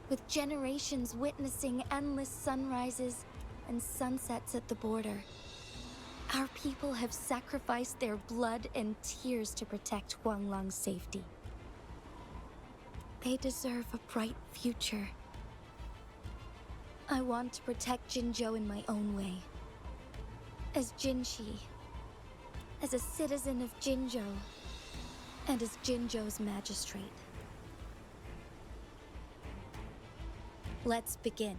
with generations witnessing endless sunrises and sunsets at the border. Our people have sacrificed their blood and tears to protect Huanglang's safety. They deserve a bright future. I want to protect Jinzhou in my own way. As Jinchi, as a citizen of Jinzhou, and as Jinzhou's magistrate. Let's begin.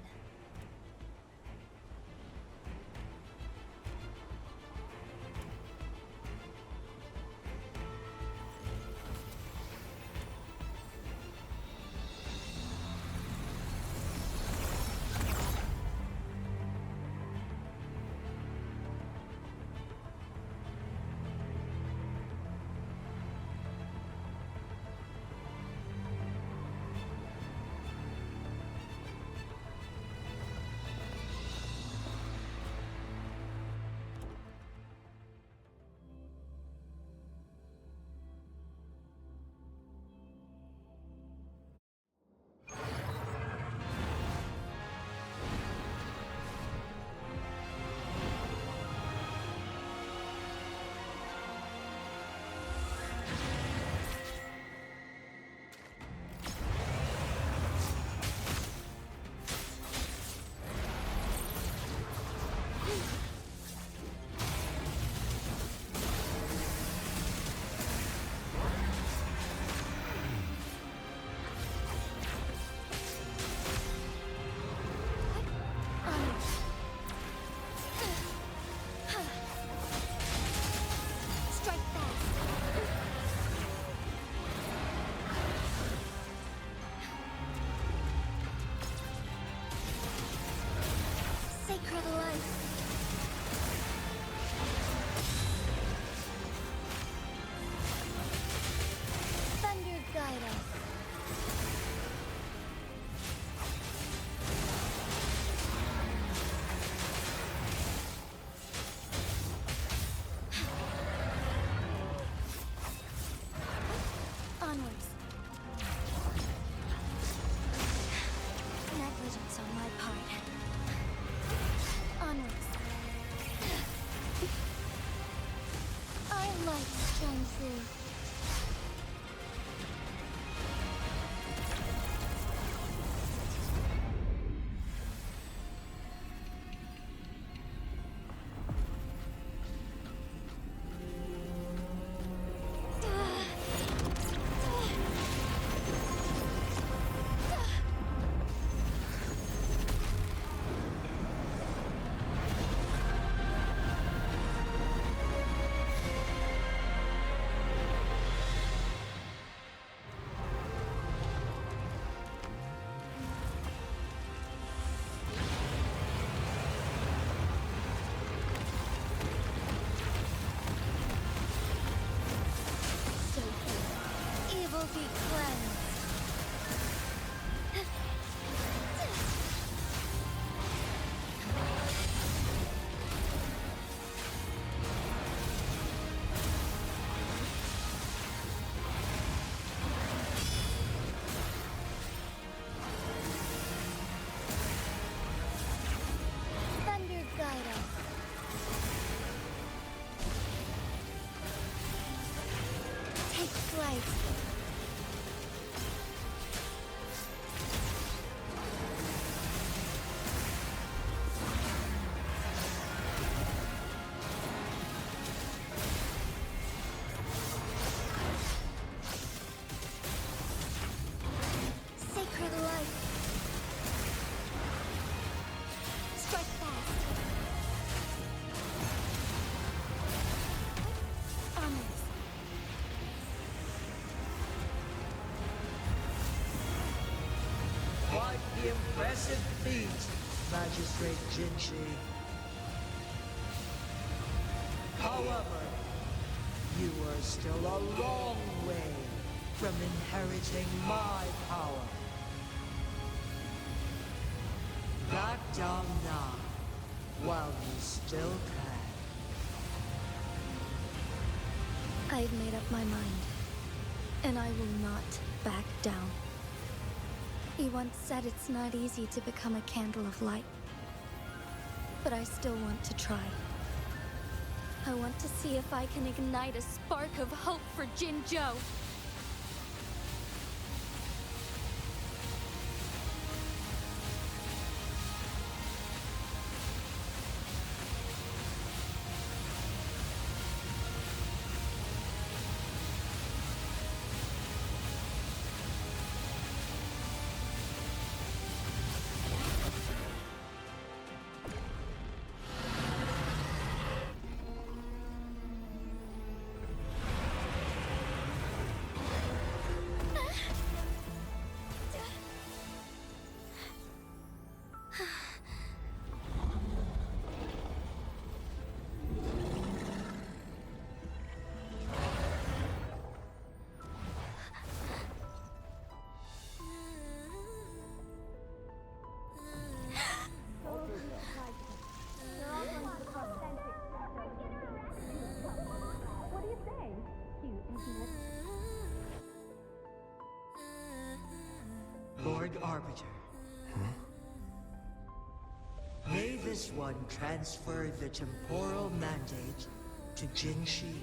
Waves. Sacred light. Strike fast. Ominous. Quite the impressive feat, Magistrate Jinshi. However, you are still a long way from inheriting my power. Back down now, while you still can. I've made up my mind, and I will not back down. He once said it's not easy to become a candle of light, but I still want to try. I want to see if I can ignite a spark of hope for Jinzhou. Lord Arbiter. May this one transfer the temporal mandate to Jinshi.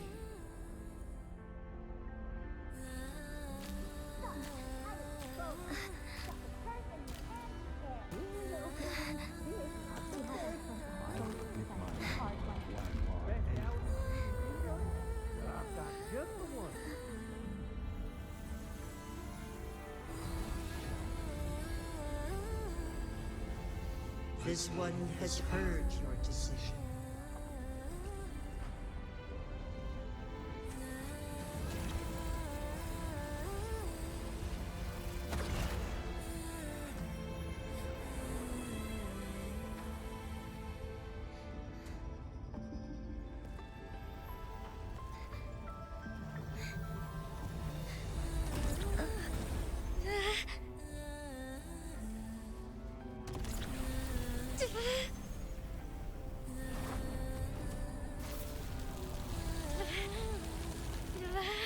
This one has heard your decision.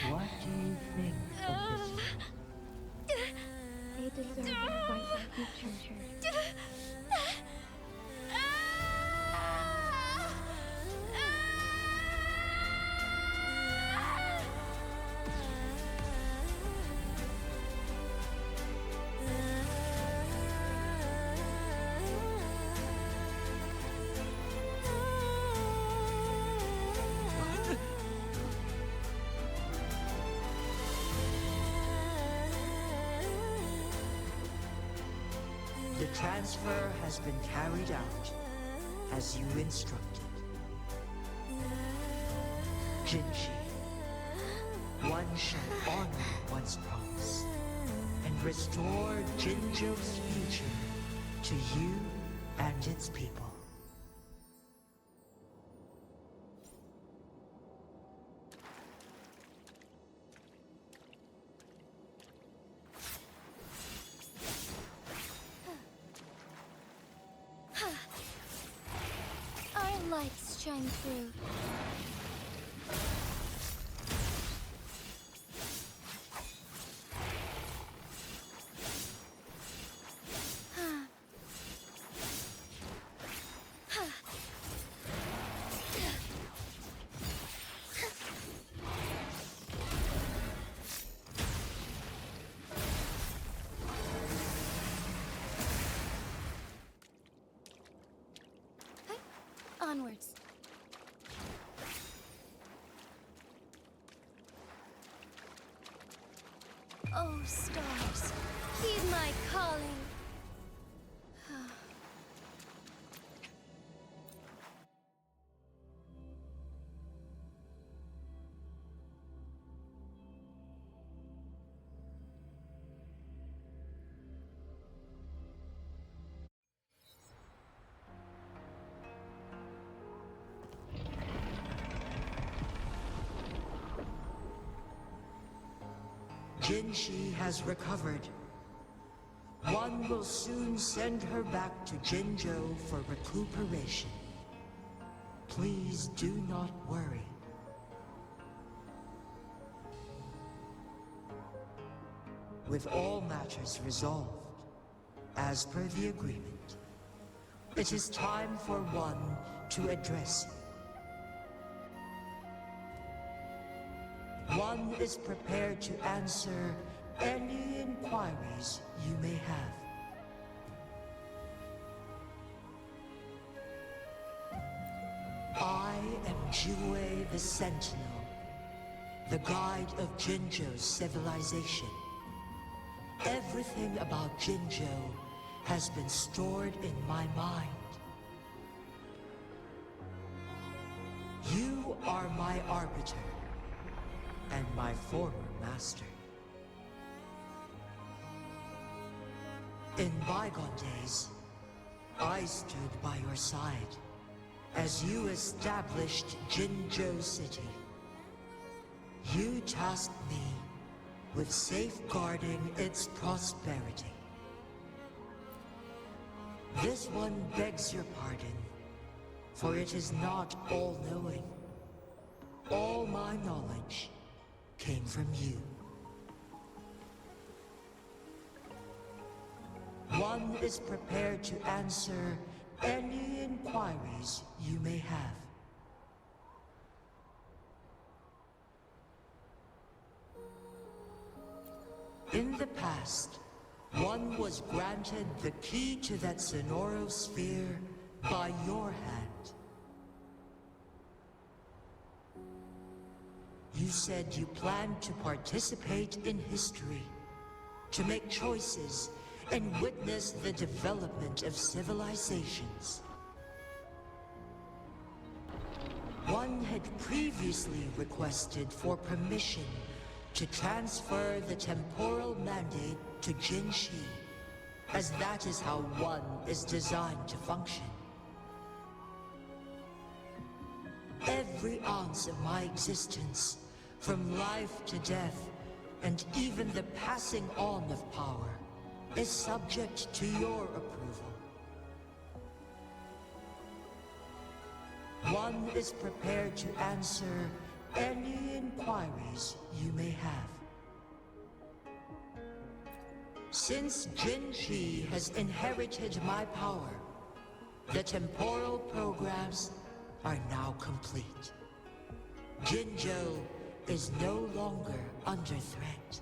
What do you think of this one? They deserve a brighter future. The transfer has been carried out as you instructed. Jinshi, one shall honor one's promise and restore Jinzhou's future to you and its people. Our lights shine through. Onwards. Oh, stars, heed my calling. Jinshi has recovered. One will soon send her back to Jinzhou for recuperation. Please do not worry. With all matters resolved, as per the agreement, it is time for one to address you. One is prepared to answer any inquiries you may have. I am Jue the Sentinel, the guide of Jinzhou's civilization. Everything about Jinzhou has been stored in my mind. You are my arbiter and my former master. In bygone days, I stood by your side as you established Jinzhou City. You tasked me with safeguarding its prosperity. This one begs your pardon, for it is not all-knowing. All my knowledge came from you. One is prepared to answer any inquiries you may have. In the past, one was granted the key to that Sonoro sphere by your hand. You said you planned to participate in history, to make choices and witness the development of civilizations. One had previously requested for permission to transfer the temporal mandate to Jinshi, as that is how one is designed to function. Every ounce of my existence, from life to death, and even the passing on of power, is subject to your approval. One is prepared to answer any inquiries you may have. Since Jinshi has inherited my power, the temporal programs are now complete. Jinzhou is no longer under threat.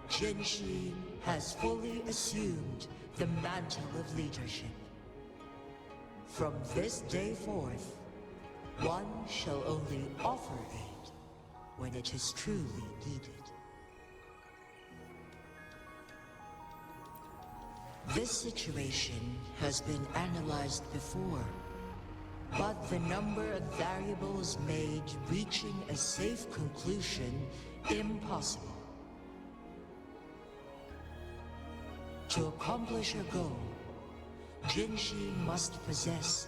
Jinshi has fully assumed the mantle of leadership. From this day forth, one shall only offer aid when it is truly needed. This situation has been analyzed before, but the number of variables made reaching a safe conclusion impossible. To accomplish her goal, Jinshi must possess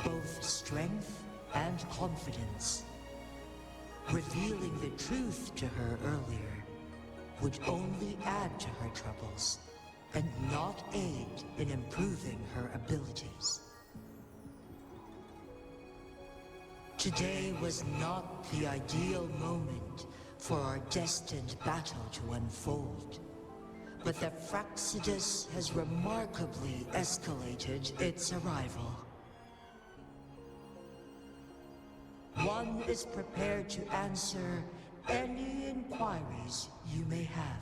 both strength and confidence. Revealing the truth to her earlier would only add to her troubles and not aid in improving her abilities. Today was not the ideal moment for our destined battle to unfold, but the Fraxidus has remarkably escalated its arrival. One is prepared to answer any inquiries you may have.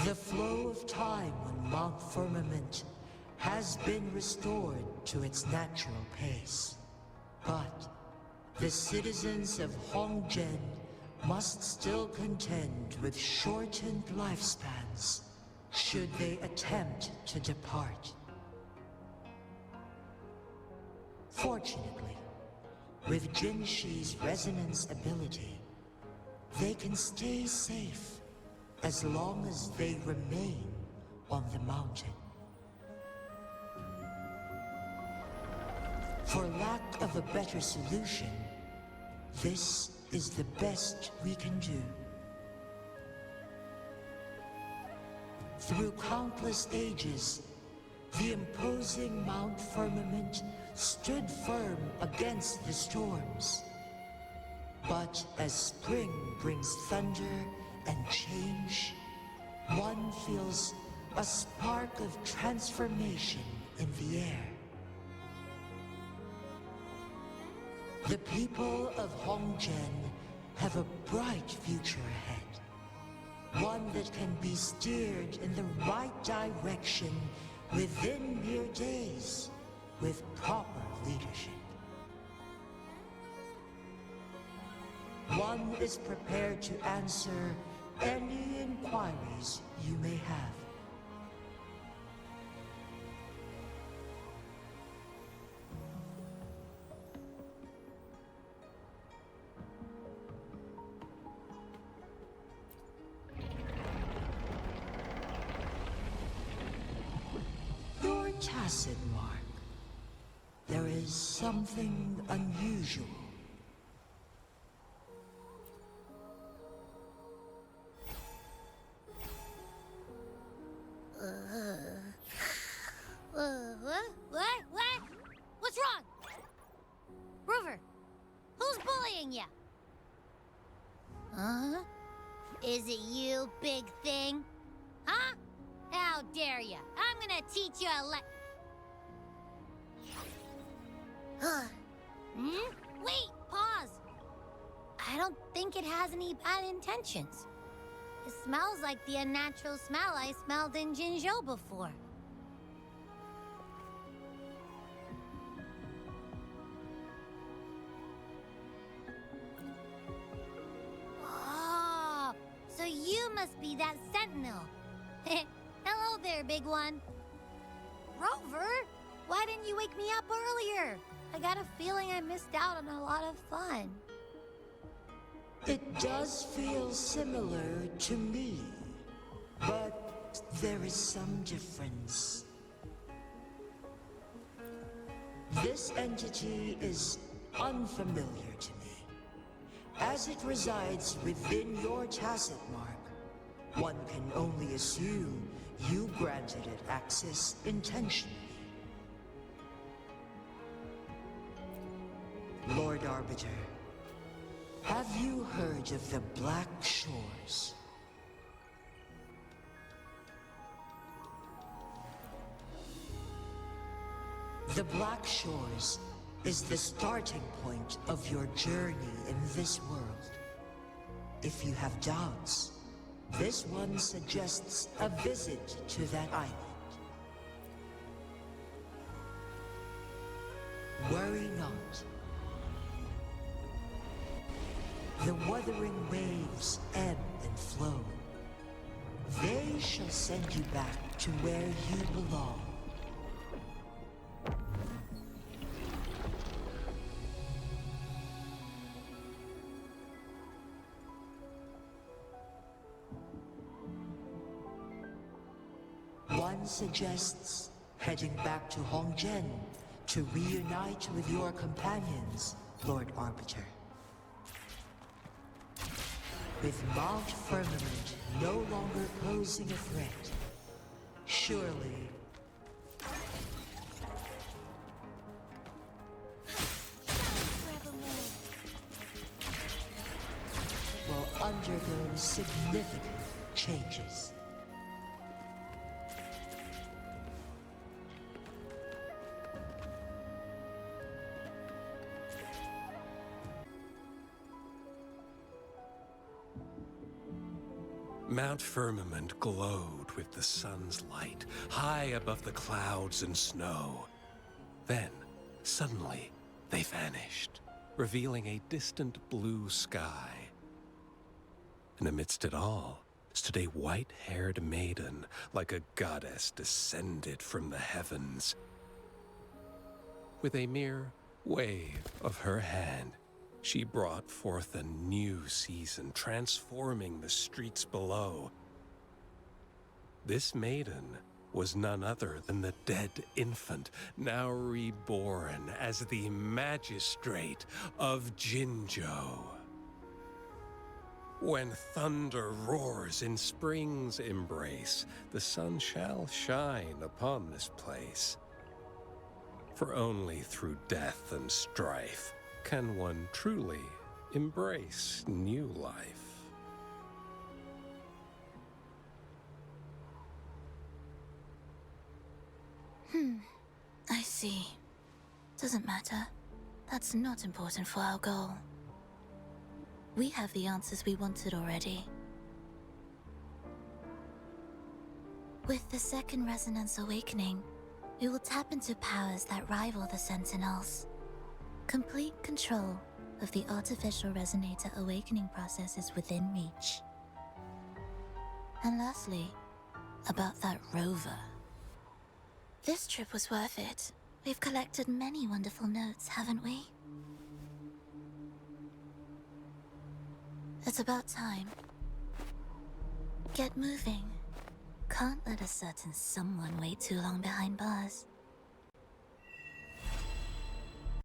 The flow of time on Mount Firmament has been restored to its natural pace. But the citizens of Hongzhen must still contend with shortened lifespans should they attempt to depart. Fortunately, with Jinshi's resonance ability, they can stay safe as long as they remain on the mountain. For lack of a better solution, this is the best we can do. Through countless ages, the imposing Mount Firmament stood firm against the storms. But as spring brings thunder and change, one feels a spark of transformation in the air. The people of Hongzhen have a bright future ahead. One that can be steered in the right direction within mere days with proper leadership. One is prepared to answer any inquiries you may have. Your tacit mark. There is something unusual. What? What's wrong? Rover, who's bullying you? Huh? Is it you, big thing? Huh? How dare you? I'm gonna teach you a Wait, pause. I don't think it has any bad intentions. It smells like the unnatural smell I smelled in Jinzhou before. Oh, so you must be that sentinel. Hello there, big one. Rover, why didn't you wake me up earlier? I got a feeling I missed out on a lot of fun. It does feel similar to me, but there is some difference. This entity is unfamiliar to me. As it resides within your tacit mark, one can only assume you granted it access intentionally. Lord Arbiter, have you heard of the Black Shores? The Black Shores is the starting point of your journey in this world. If you have doubts, this one suggests a visit to that island. Worry not. The Wuthering Waves ebb and flow. They shall send you back to where you belong. One suggests heading back to Hongzhen to reunite with your companions, Lord Arbiter. With Mount Firmament no longer posing a threat, surely will undergo significant changes. Mount Firmament glowed with the sun's light, high above the clouds and snow. Then, suddenly, they vanished, revealing a distant blue sky. And amidst it all stood a white-haired maiden, like a goddess descended from the heavens. With a mere wave of her hand, she brought forth a new season, transforming the streets below. This maiden was none other than the dead infant, now reborn as the magistrate of Jinzhou. When thunder roars in spring's embrace, the sun shall shine upon this place. For only through death and strife can one truly embrace new life. I see. Doesn't matter. That's not important for our goal. We have the answers we wanted already. With the second resonance awakening, we will tap into powers that rival the Sentinels. Complete control of the artificial resonator awakening process is within reach. And lastly, about that rover. This trip was worth it. We've collected many wonderful notes, haven't we? It's about time. Get moving. Can't let a certain someone wait too long behind bars.